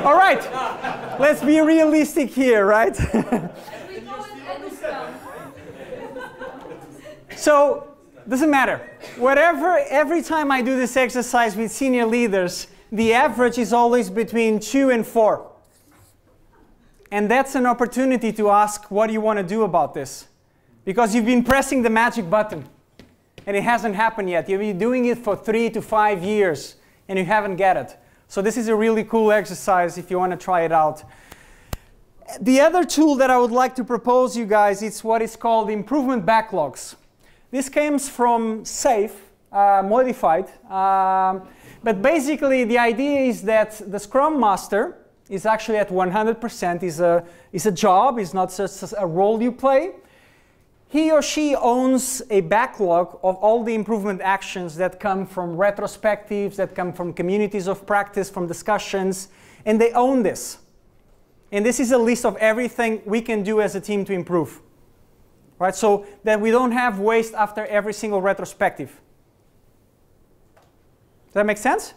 All right, let's be realistic here, right? So, doesn't matter. Every time I do this exercise with senior leaders, the average is always between 2 and 4. And that's an opportunity to ask, what do you want to do about this? Because you've been pressing the magic button, and it hasn't happened yet. You've been doing it for 3 to 5 years, and you haven't get it. So this is a really cool exercise if you want to try it out. The other tool that I would like to propose you guys is what is called improvement backlogs. This comes from SAFe, modified. But basically, the idea is that the Scrum Master is actually at 100%. Is a job, is not just a role you play. He or she owns a backlog of all the improvement actions that come from retrospectives, that come from communities of practice, from discussions, and they own this. And this is a list of everything we can do as a team to improve. Right? So that we don't have waste after every single retrospective. Does that make sense?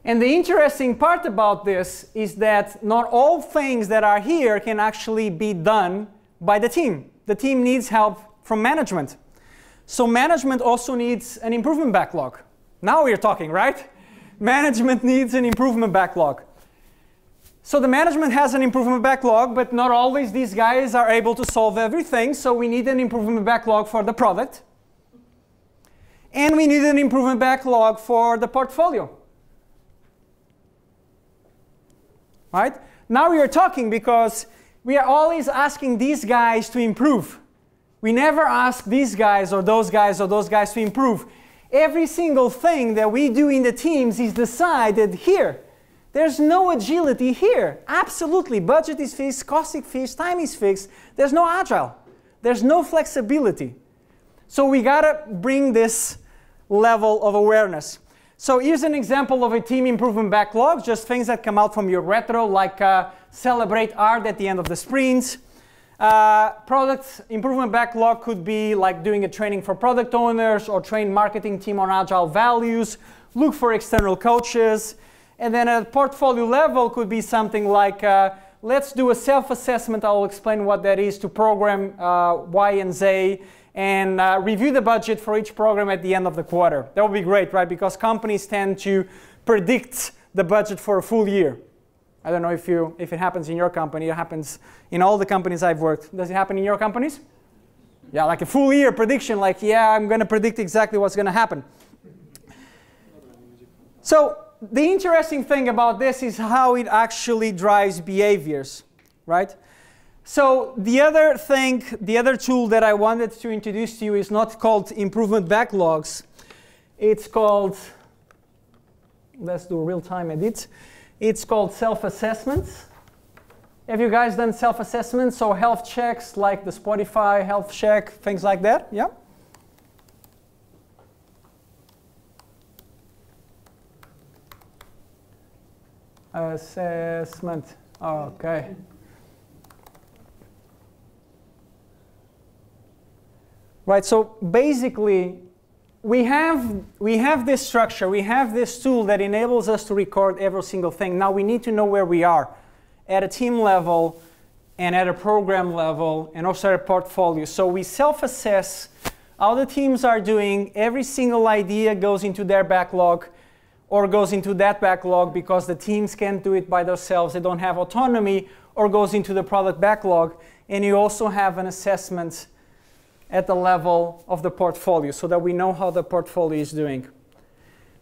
And the interesting part about this is that not all things that are here can actually be done by the team. The team needs help from management. So management also needs an improvement backlog. Now we're talking, right? Management needs an improvement backlog. So the management has an improvement backlog, but not always these guys are able to solve everything. So we need an improvement backlog for the product. And we need an improvement backlog for the portfolio. Right? Now we are talking because we are always asking these guys to improve. We never ask these guys or those guys to improve. Every single thing that we do in the teams is decided here. There's no agility here. Absolutely. Budget is fixed, cost is fixed, time is fixed. There's no agile. There's no flexibility. So we gotta bring this level of awareness. So here's an example of a team improvement backlog, just things that come out from your retro, like celebrate art at the end of the sprints. Product improvement backlog could be like doing a training for product owners or train marketing team on agile values, look for external coaches. And then at portfolio level could be something like, let's do a self-assessment. I'll explain what that is, to program Y and Z, and review the budget for each program at the end of the quarter. That would be great, right? Because companies tend to predict the budget for a full year. I don't know if it happens in your company. It happens in all the companies I've worked. Does it happen in your companies? Yeah, like a full year prediction, like, yeah, I'm going to predict exactly what's going to happen. So the interesting thing about this is how it actually drives behaviors, right? So the other tool that I wanted to introduce to you is not called improvement backlogs. It's called, let's do a real-time edit. It's called self-assessments. Have you guys done self-assessments? So health checks like the Spotify health check, things like that? Yeah? Assessment. Okay. Right, so basically, we have this structure, we have this tool that enables us to record every single thing. Now we need to know where we are at a team level and at a program level and also at a portfolio. So we self-assess how the teams are doing. Every single idea goes into their backlog or goes into that backlog because the teams can't do it by themselves. They don't have autonomy, or goes into the product backlog. And you also have an assessment at the level of the portfolio so that we know how the portfolio is doing.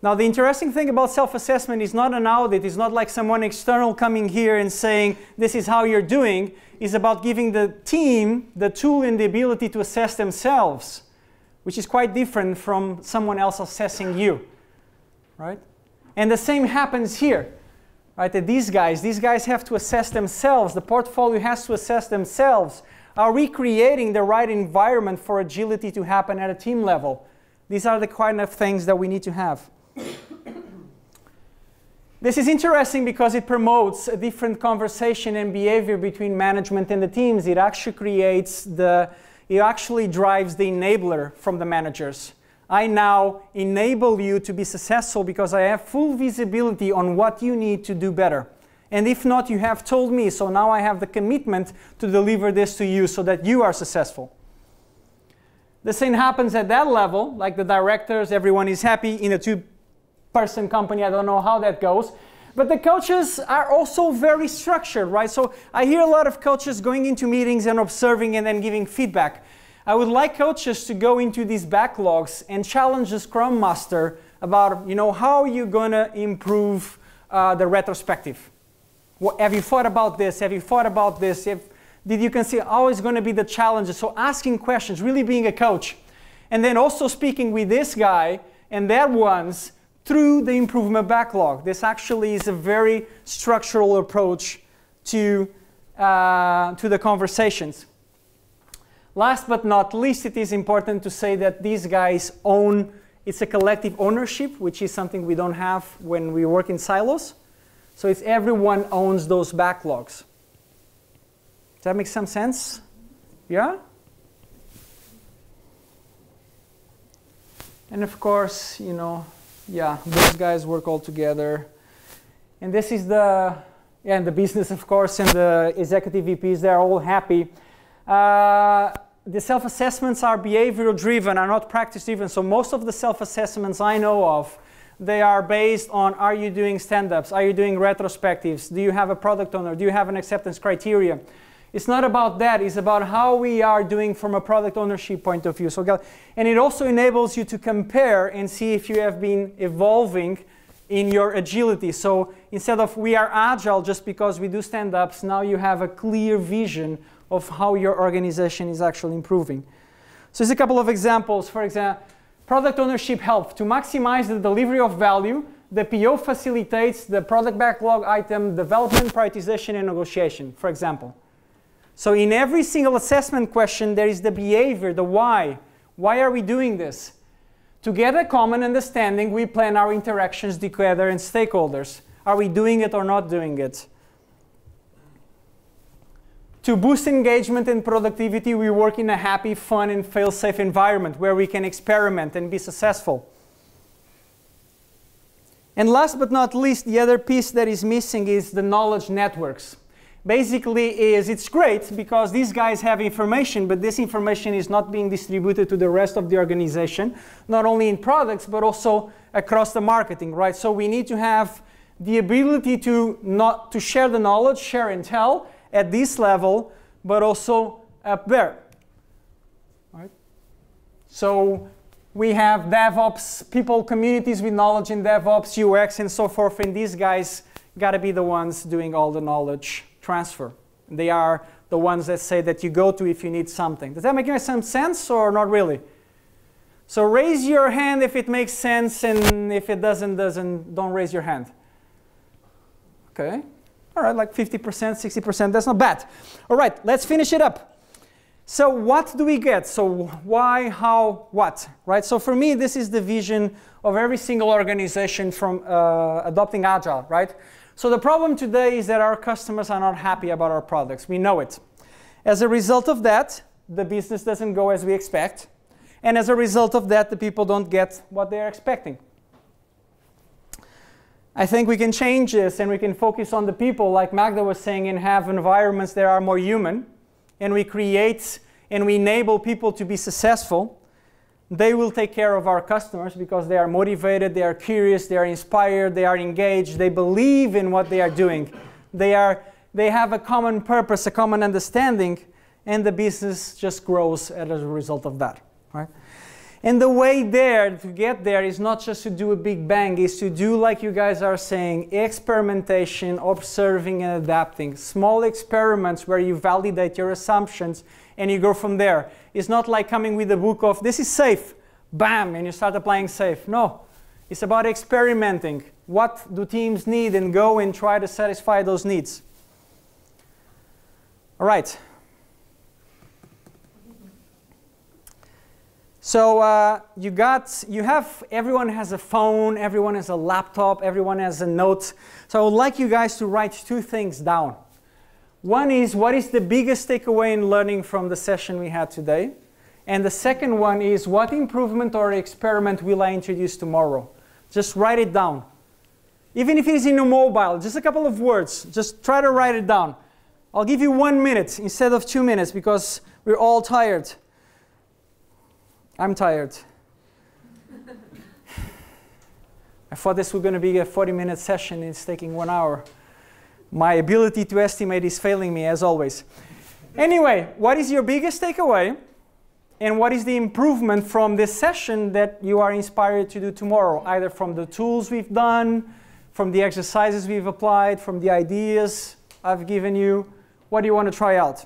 Now the interesting thing about self-assessment is not an audit. It's not like someone external coming here and saying this is how you're doing. It's about giving the team the tool and the ability to assess themselves, which is quite different from someone else assessing you, right? And the same happens here, right? That these guys have to assess themselves. The portfolio has to assess themselves. Are we creating the right environment for agility to happen at a team level? These are the kind of things that we need to have. This is interesting because it promotes a different conversation and behavior between management and the teams. It actually drives the enabler from the managers. I now enable you to be successful because I have full visibility on what you need to do better. And if not, you have told me, so now I have the commitment to deliver this to you so that you are successful. The same happens at that level, like the directors, everyone is happy. In a two-person company, I don't know how that goes. But the coaches are also very structured, right? So I hear a lot of coaches going into meetings and observing and then giving feedback. I would like coaches to go into these backlogs and challenge the Scrum Master about, how you're going to improve the retrospective. Have you thought about this? Have you thought about this? Did you consider how is going to be the challenges? So asking questions, really being a coach. And then also speaking with this guy and that ones through the improvement backlog. This actually is a very structural approach to the conversations. Last but not least, it is important to say that these guys own, it's a collective ownership, which is something we don't have when we work in silos. So it's everyone owns those backlogs. Does that make some sense? Yeah? And of course, those guys work all together. And this is the business, of course, and the executive VPs, they're all happy. The self-assessments are behavioral driven, are not practice driven. So most of the self-assessments I know of, they are based on, are you doing stand-ups? Are you doing retrospectives? Do you have a product owner? Do you have an acceptance criteria? It's not about that. It's about how we are doing from a product ownership point of view. And it also enables you to compare and see if you have been evolving in your agility. So instead of we are agile just because we do stand-ups, now you have a clear vision of how your organization is actually improving. So here's a couple of examples. For example, product ownership help. To maximize the delivery of value, the PO facilitates the product backlog item development, prioritization, and negotiation, for example. So in every single assessment question, there is the behavior, the why. Why are we doing this? To get a common understanding, we plan our interactions together and stakeholders. Are we doing it or not doing it? To boost engagement and productivity, we work in a happy, fun, and fail-safe environment where we can experiment and be successful. And last but not least, the other piece that is missing is the knowledge networks. Basically, it's great because these guys have information, but this information is not being distributed to the rest of the organization, not only in products, but also across the marketing, right? So we need to have the ability to share the knowledge, share and tell at this level, but also up there, right? So we have DevOps, people, communities with knowledge in DevOps, UX, and so forth, and these guys got to be the ones doing all the knowledge transfer. They are the ones that say that you go to if you need something. Does that make some sense or not really? So raise your hand if it makes sense, and if it doesn't, don't raise your hand. Okay. All right, like 50%, 60%, that's not bad. All right, let's finish it up. So what do we get? So why, how, what, right? So for me, this is the vision of every single organization from adopting Agile, right? So the problem today is that our customers are not happy about our products. We know it. As a result of that, the business doesn't go as we expect. And as a result of that, the people don't get what they're expecting. I think we can change this and we can focus on the people, like Magda was saying, and have environments that are more human. And we create and we enable people to be successful. They will take care of our customers because they are motivated, they are curious, they are inspired, they are engaged, they believe in what they are doing. They have a common purpose, a common understanding, and the business just grows as a result of that, right? And the way there, to get there, is not just to do a big bang, is to do, like you guys are saying, experimentation, observing and adapting. Small experiments where you validate your assumptions and you go from there. It's not like coming with a book of, this is safe, bam, and you start applying safe. No, it's about experimenting. What do teams need, and go and try to satisfy those needs. All right. So everyone has a phone, everyone has a laptop, everyone has a note. So I would like you guys to write two things down. One is, what is the biggest takeaway in learning from the session we had today? And the second one is, what improvement or experiment will I introduce tomorrow? Just write it down. Even if it is in a mobile, just a couple of words, just try to write it down. I'll give you 1 minute instead of 2 minutes because we're all tired. I'm tired. I thought this was going to be a 40-minute session. It's taking 1 hour. My ability to estimate is failing me, as always. Anyway, what is your biggest takeaway? And what is the improvement from this session that you are inspired to do tomorrow? Either from the tools we've done, from the exercises we've applied, from the ideas I've given you. What do you want to try out?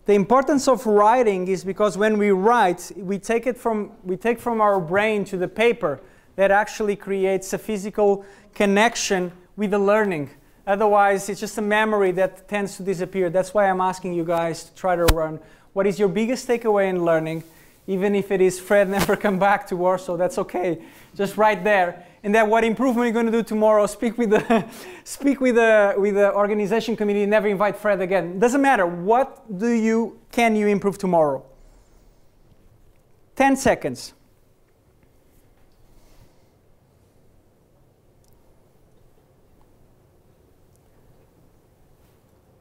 The importance of writing is because when we write, we take from our brain to the paper. That actually creates a physical connection with the learning. Otherwise, it's just a memory that tends to disappear. That's why I'm asking you guys to try to run. What is your biggest takeaway in learning? Even if it is Fred never come back to Warsaw, that's okay. Just write there. And then what improvement you're going to do tomorrow, speak with the organization committee, never invite Fred again. Doesn't matter. What can you improve tomorrow? 10 seconds.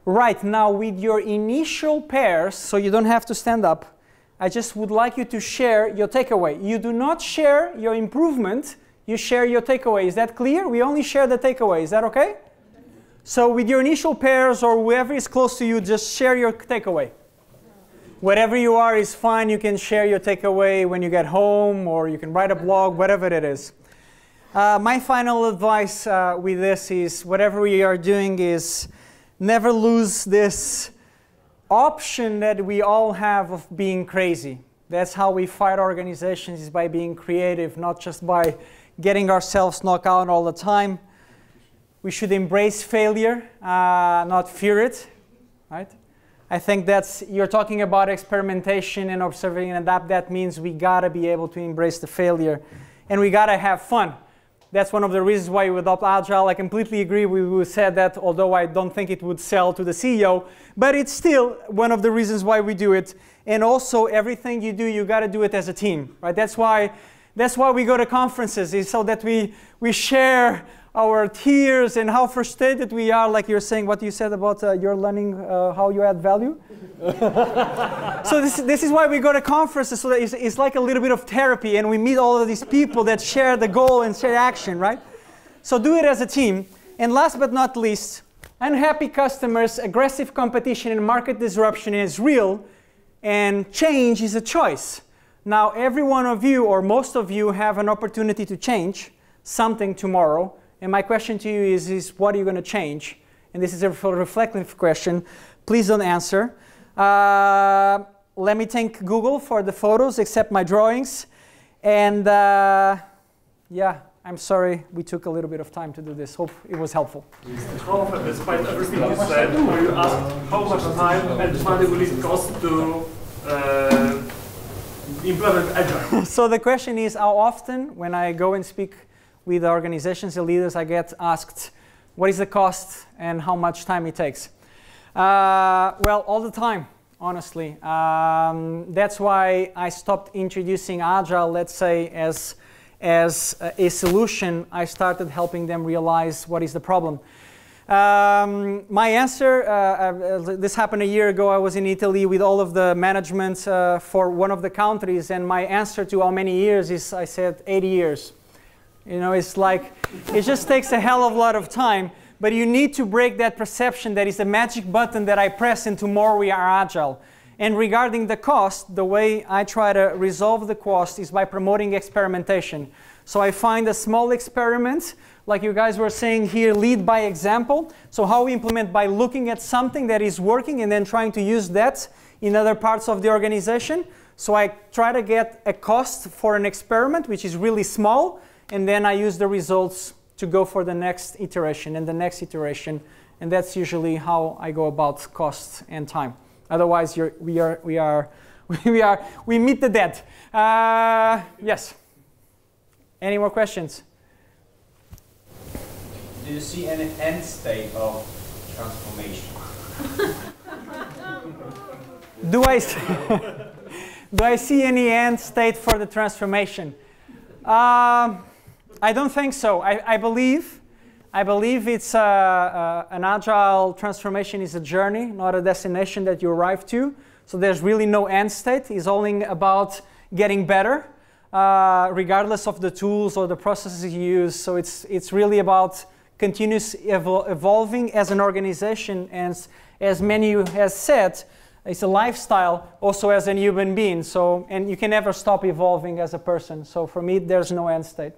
Right, now with your initial pairs, so you don't have to stand up, I just would like you to share your takeaway. You do not share your improvement, you share your takeaway. Is that clear? We only share the takeaway. Is that okay? So with your initial pairs or whoever is close to you, just share your takeaway. Whatever you are is fine. You can share your takeaway when you get home, or you can write a blog, whatever it is. My final advice with this is, whatever we are doing is, never lose this option that we all have of being crazy. That's how we fight organizations, is by being creative, not just by getting ourselves knocked out all the time. We should embrace failure, not fear it, right? I think you're talking about experimentation and observing and adapt. That means we gotta be able to embrace the failure, and we gotta have fun. That's one of the reasons why we adopt Agile. I completely agree with who said that, although I don't think it would sell to the CEO, but it's still one of the reasons why we do it. And also, everything you do, you gotta do it as a team, right? That's why we go to conferences, is so that we share our tears and how frustrated we are, like you're saying what you said about your learning how you add value. So this is why we go to conferences, so that it's like a little bit of therapy, and we meet all of these people that share the goal and share action, right? So do it as a team. And last but not least, unhappy customers, aggressive competition, and market disruption is real, and change is a choice. Now, every one of you, or most of you, have an opportunity to change something tomorrow. And my question to you is what are you going to change? And this is a reflective question. Please don't answer. Let me thank Google for the photos, except my drawings. And yeah, I'm sorry we took a little bit of time to do this. Hope it was helpful. However, despite everything you said, you asked how much time and money will it cost to implement Agile? So the question is, how often when I go and speak with organizations and leaders, I get asked, what is the cost and how much time it takes? Well, all the time, honestly. That's why I stopped introducing Agile, let's say, as a solution. I started helping them realize what is the problem. My answer, this happened a year ago. I was in Italy with all of the management for one of the countries, and my answer to how many years is, I said, 80 years. You know, it's like, it just takes a hell of a lot of time, but you need to break that perception that is a magic button that I press and tomorrow we are Agile. And regarding the cost, the way I try to resolve the cost is by promoting experimentation. So I find a small experiment, like you guys were saying here, lead by example. So how we implement by looking at something that is working and then trying to use that in other parts of the organization. So I try to get a cost for an experiment, which is really small, and then I use the results to go for the next iteration and the next iteration. And that's usually how I go about cost and time. Otherwise, we meet the dead. Yes. Any more questions? Do you see any end state of transformation? Do I see any end state for the transformation? I don't think so. I believe it's an Agile transformation is a journey, not a destination that you arrive to. So there's really no end state. It's only about getting better, regardless of the tools or the processes you use. So it's really about continuous evolving as an organization, and as Menu has said, it's a lifestyle also as a human being. So, and you can never stop evolving as a person. So for me, there's no end state.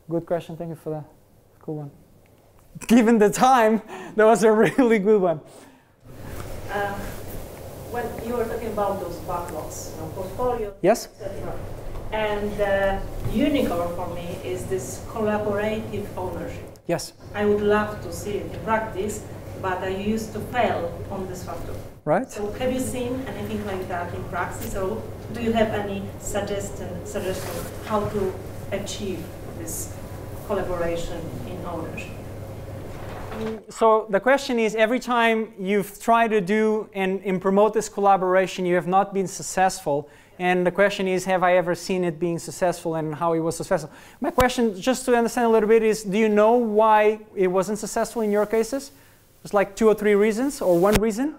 Good question. Thank you for that. Cool one. Given the time, that was a really good one. When you were talking about those backlogs, portfolio, yes, etc. And unicorn for me is this collaborative ownership. Yes. I would love to see it in practice, but I used to fail on this factor. Right. So have you seen anything like that in practice, or do you have any suggestion how to achieve this collaboration in ownership? So the question is, every time you've tried to do and promote this collaboration, you have not been successful. And the question is, have I ever seen it being successful and how it was successful? My question, just to understand a little bit, is do you know why it wasn't successful in your cases? There's like 2 or 3 reasons, or one reason?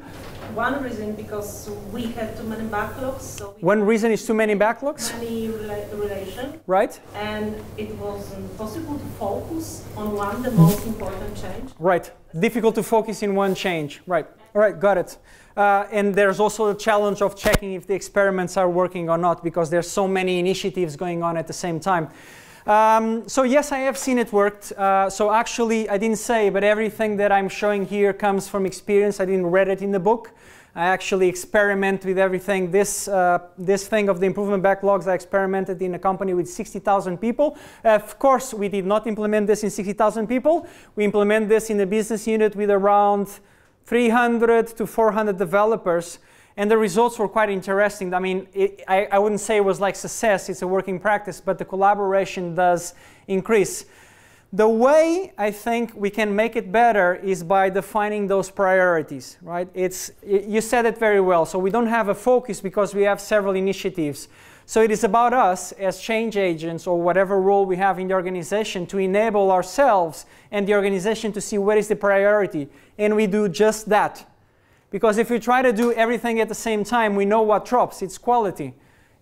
One reason, because we had too many backlogs. So one reason is too many backlogs? Many relation. Right. And it wasn't possible to focus on one, the most important change. Right. Difficult to focus in one change. Right. All right, got it. And there's also the challenge of checking if the experiments are working or not, because there's so many initiatives going on at the same time. So yes, I have seen it worked. So actually, I didn't say, but everything that I'm showing here comes from experience. I didn't read it in the book. I actually experiment with everything. This thing of the improvement backlogs, I experimented in a company with 60,000 people. Of course, we did not implement this in 60,000 people. We implement this in a business unit with around 300 to 400 developers, and the results were quite interesting. I mean, I wouldn't say it was like success, it's a working practice, but the collaboration does increase. The way I think we can make it better is by defining those priorities, right? You said it very well. So we don't have a focus because we have several initiatives. So it is about us as change agents or whatever role we have in the organization to enable ourselves and the organization to see what is the priority. And we do just that. Because if we try to do everything at the same time, we know what drops. It's quality.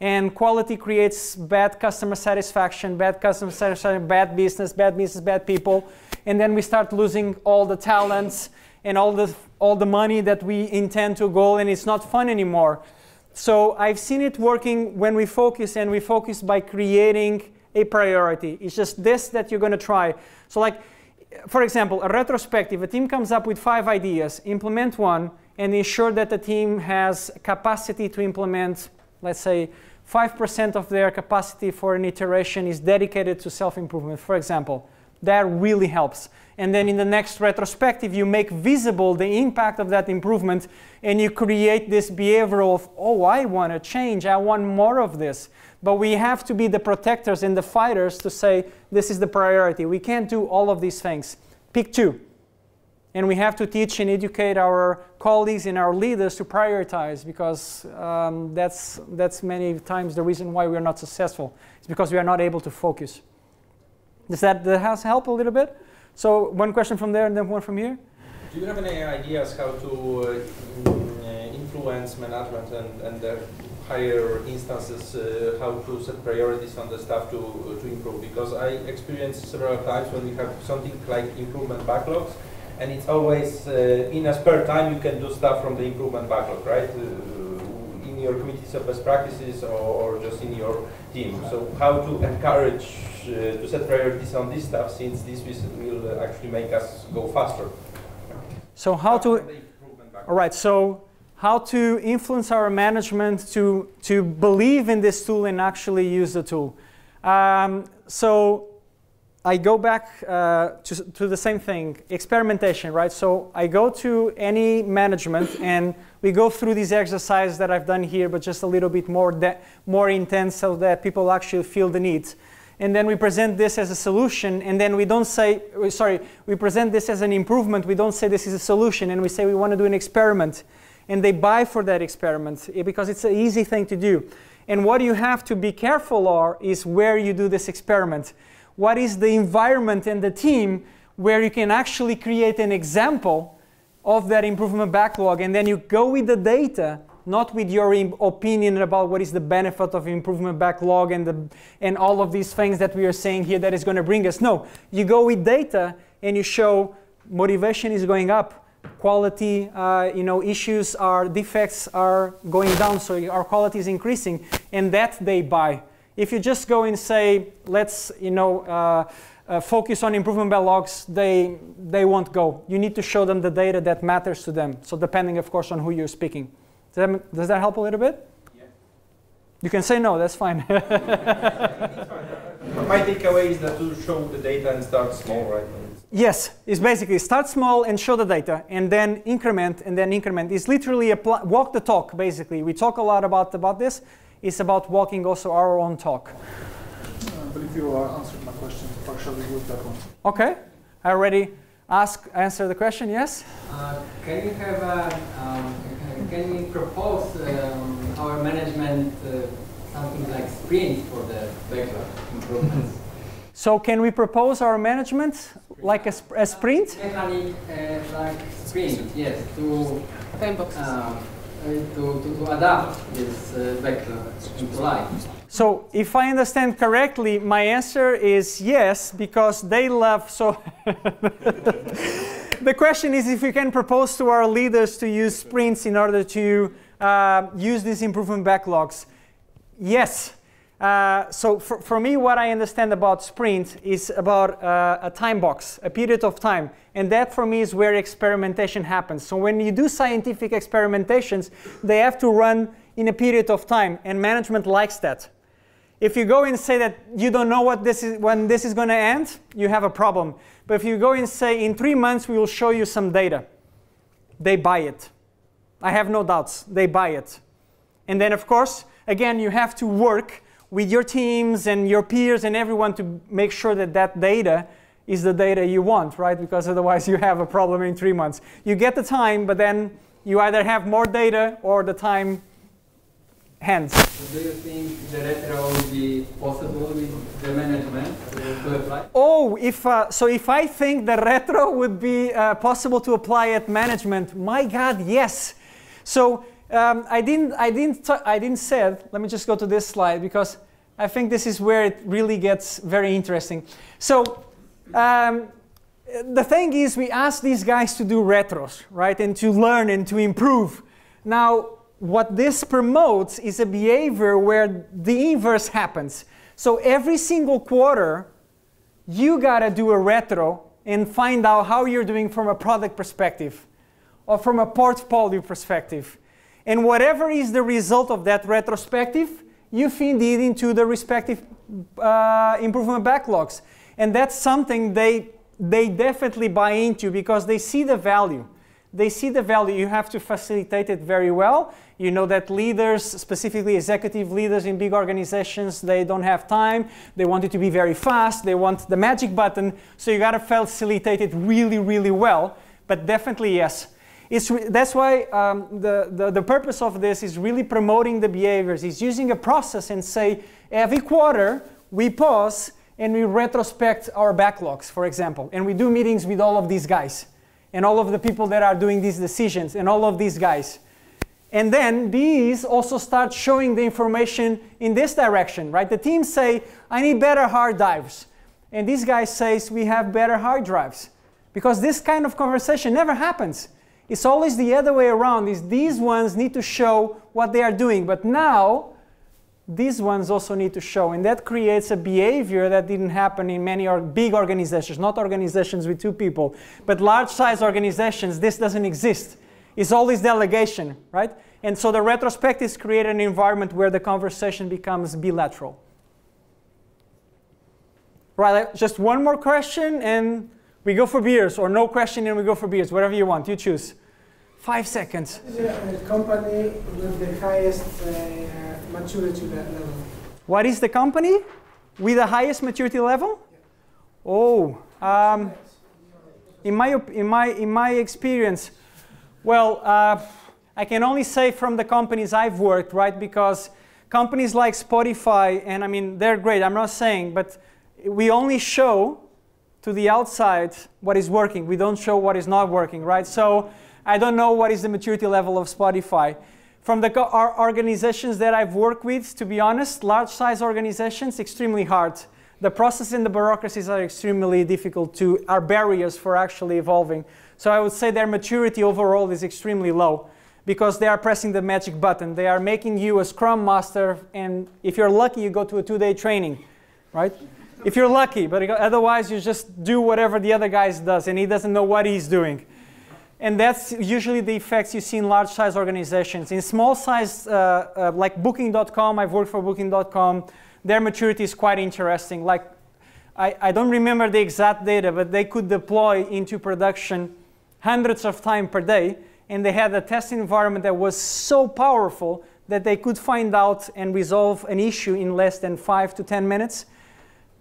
And quality creates bad customer satisfaction, bad business, bad people. And then we start losing all the talents and all the money that we intend to go, and it's not fun anymore. So I've seen it working when we focus, and we focus by creating a priority. It's just this that you're going to try. So like, for example, a retrospective, a team comes up with 5 ideas, implement one, and ensure that the team has capacity to implement, let's say, 5% of their capacity for an iteration is dedicated to self-improvement, for example. That really helps. And then in the next retrospective, you make visible the impact of that improvement, and you create this behavioral of, oh, I want to change, I want more of this. But we have to be the protectors and the fighters to say, this is the priority. We can't do all of these things. Pick 2. And we have to teach and educate our colleagues and our leaders to prioritize, because that's many times the reason why we are not successful. It's because we are not able to focus. Does that help a little bit? So one question from there and then one from here. Do you have any ideas how to influence management and the higher instances, how to set priorities on the staff to improve? Because I experienced several times when we have something like improvement backlogs, and it's always in a spare time you can do stuff from the improvement backlog, right? In your committees of best practices or just in your team. So how to encourage to set priorities on this stuff, since this will actually make us go faster. So how to, all right, so how to influence our management to believe in this tool and actually use the tool. So I go back to the same thing, experimentation, right? So I go to any management and we go through these exercises that I've done here, but just a little bit more intense so that people actually feel the need. And then we present this as a solution, and then we don't say, sorry, we present this as an improvement, we don't say this is a solution, and we say we want to do an experiment. And they buy for that experiment because it's an easy thing to do. And what you have to be careful of is where you do this experiment. What is the environment and the team where you can actually create an example of that improvement backlog, and then you go with the data, not with your opinion about what is the benefit of improvement backlog and all of these things that we are saying here that is going to bring us. No, you go with data and you show motivation is going up, quality, issues defects are going down, so our quality is increasing, and that they buy. If you just go and say, let's focus on improvement backlogs, they won't go. You need to show them the data that matters to them. So depending, of course, on who you're speaking. Does that help a little bit? Yeah. You can say no, that's fine. My takeaway is that to show the data and start small, right? Yes, it's basically start small and show the data, and then increment, and then increment. It's literally walk the talk, basically. We talk a lot about this. It's about walking also our own talk. I believe you answered my question partially with that one. Okay, I already answer the question, yes? Can we propose our management something like sprint for the backlog improvements? So can we propose our management like a sprint? Like sprint, yes, to adapt this backlog into life. So if I understand correctly, my answer is yes, because they love, so the question is if we can propose to our leaders to use sprints in order to use these improvement backlogs. Yes. So for me, what I understand about sprint is about a time box, a period of time. And that for me is where experimentation happens. So when you do scientific experimentations, they have to run in a period of time, and management likes that. If you go and say that you don't know when this is going to end, you have a problem. But if you go and say in 3 months we will show you some data, they buy it. I have no doubts, they buy it. And then of course, again, you have to work with your teams and your peers and everyone to make sure that that data is the data you want, right? Because otherwise you have a problem in 3 months. You get the time, but then you either have more data or the time hands. Do you think the retro will be possible with the management to apply? Oh, so if I think the retro would be possible to apply at management, my God, yes. So I didn't say it. Let me just go to this slide because I think this is where it really gets very interesting. So the thing is, we ask these guys to do retros, right, and to learn and to improve. Now, what this promotes is a behavior where the inverse happens. So every single quarter, you gotta do a retro and find out how you're doing from a product perspective or from a portfolio perspective. And whatever is the result of that retrospective, you feed it into the respective improvement backlogs. And that's something they definitely buy into because they see the value. They see the value. You have to facilitate it very well. You know that leaders, specifically executive leaders in big organizations, they don't have time. They want it to be very fast. They want the magic button. So you got to facilitate it really, really well. But definitely, yes. That's why the purpose of this is really promoting the behaviors. It's using a process and say, every quarter, we pause and we retrospect our backlogs, for example. And we do meetings with all of these guys and all of the people that are doing these decisions and all of these guys. And then these also start showing the information in this direction, right? The teams say, I need better hard drives. And these guys say, we have better hard drives. Because this kind of conversation never happens. It's always the other way around. Is these ones need to show what they are doing. But now, these ones also need to show. And that creates a behavior that didn't happen in many big organizations, not organizations with 2 people, but large-size organizations. This doesn't exist. It's always delegation, right? And so the retrospectives create an environment where the conversation becomes bilateral. Right, just one more question and we go for beers, or no question and we go for beers, whatever you want, you choose. 5 seconds. Is there a company with the highest maturity level? What is the company with the highest maturity level? Yeah. Oh, in my experience, well, I can only say from the companies I've worked, right? Because companies like Spotify, and I mean, they're great, I'm not saying, but we only show to the outside what is working. We don't show what is not working, right? So I don't know what is the maturity level of Spotify. From our organizations that I've worked with, to be honest, large-size organizations, extremely hard. The process and the bureaucracies are extremely difficult are barriers for actually evolving. So I would say their maturity overall is extremely low because they are pressing the magic button. They are making you a Scrum Master, and if you're lucky, you go to a 2-day training, right? If you're lucky, but otherwise you just do whatever the other guy does, and he doesn't know what he's doing. And that's usually the effects you see in large-size organizations. In small-size, like Booking.com, I've worked for Booking.com, their maturity is quite interesting. Like, I don't remember the exact data, but they could deploy into production hundreds of times per day, and they had a test environment that was so powerful that they could find out and resolve an issue in less than 5 to 10 minutes.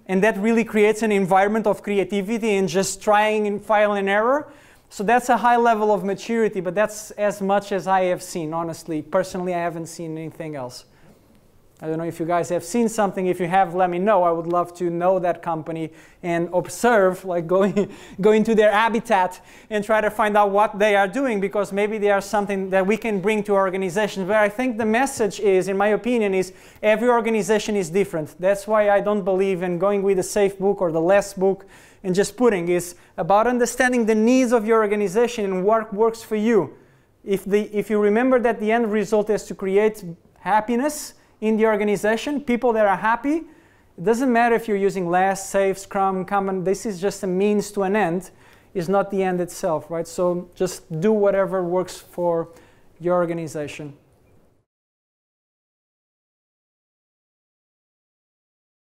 And that really creates an environment of creativity and just trying and trial and error. So that's a high level of maturity, but that's as much as I have seen, honestly. Personally, I haven't seen anything else. I don't know if you guys have seen something. If you have, let me know. I would love to know that company and observe, like go into their habitat and try to find out what they are doing, because maybe they are something that we can bring to organizations. But I think the message is, in my opinion, is every organization is different. That's why I don't believe in going with the safe book or the less book and just putting. It's about understanding the needs of your organization and what works for you. If you remember that the end result is to create happiness in the organization, people that are happy, it doesn't matter if you're using less, safe, Scrum, Kanban, this is just a means to an end, is not the end itself, right? So just do whatever works for your organization.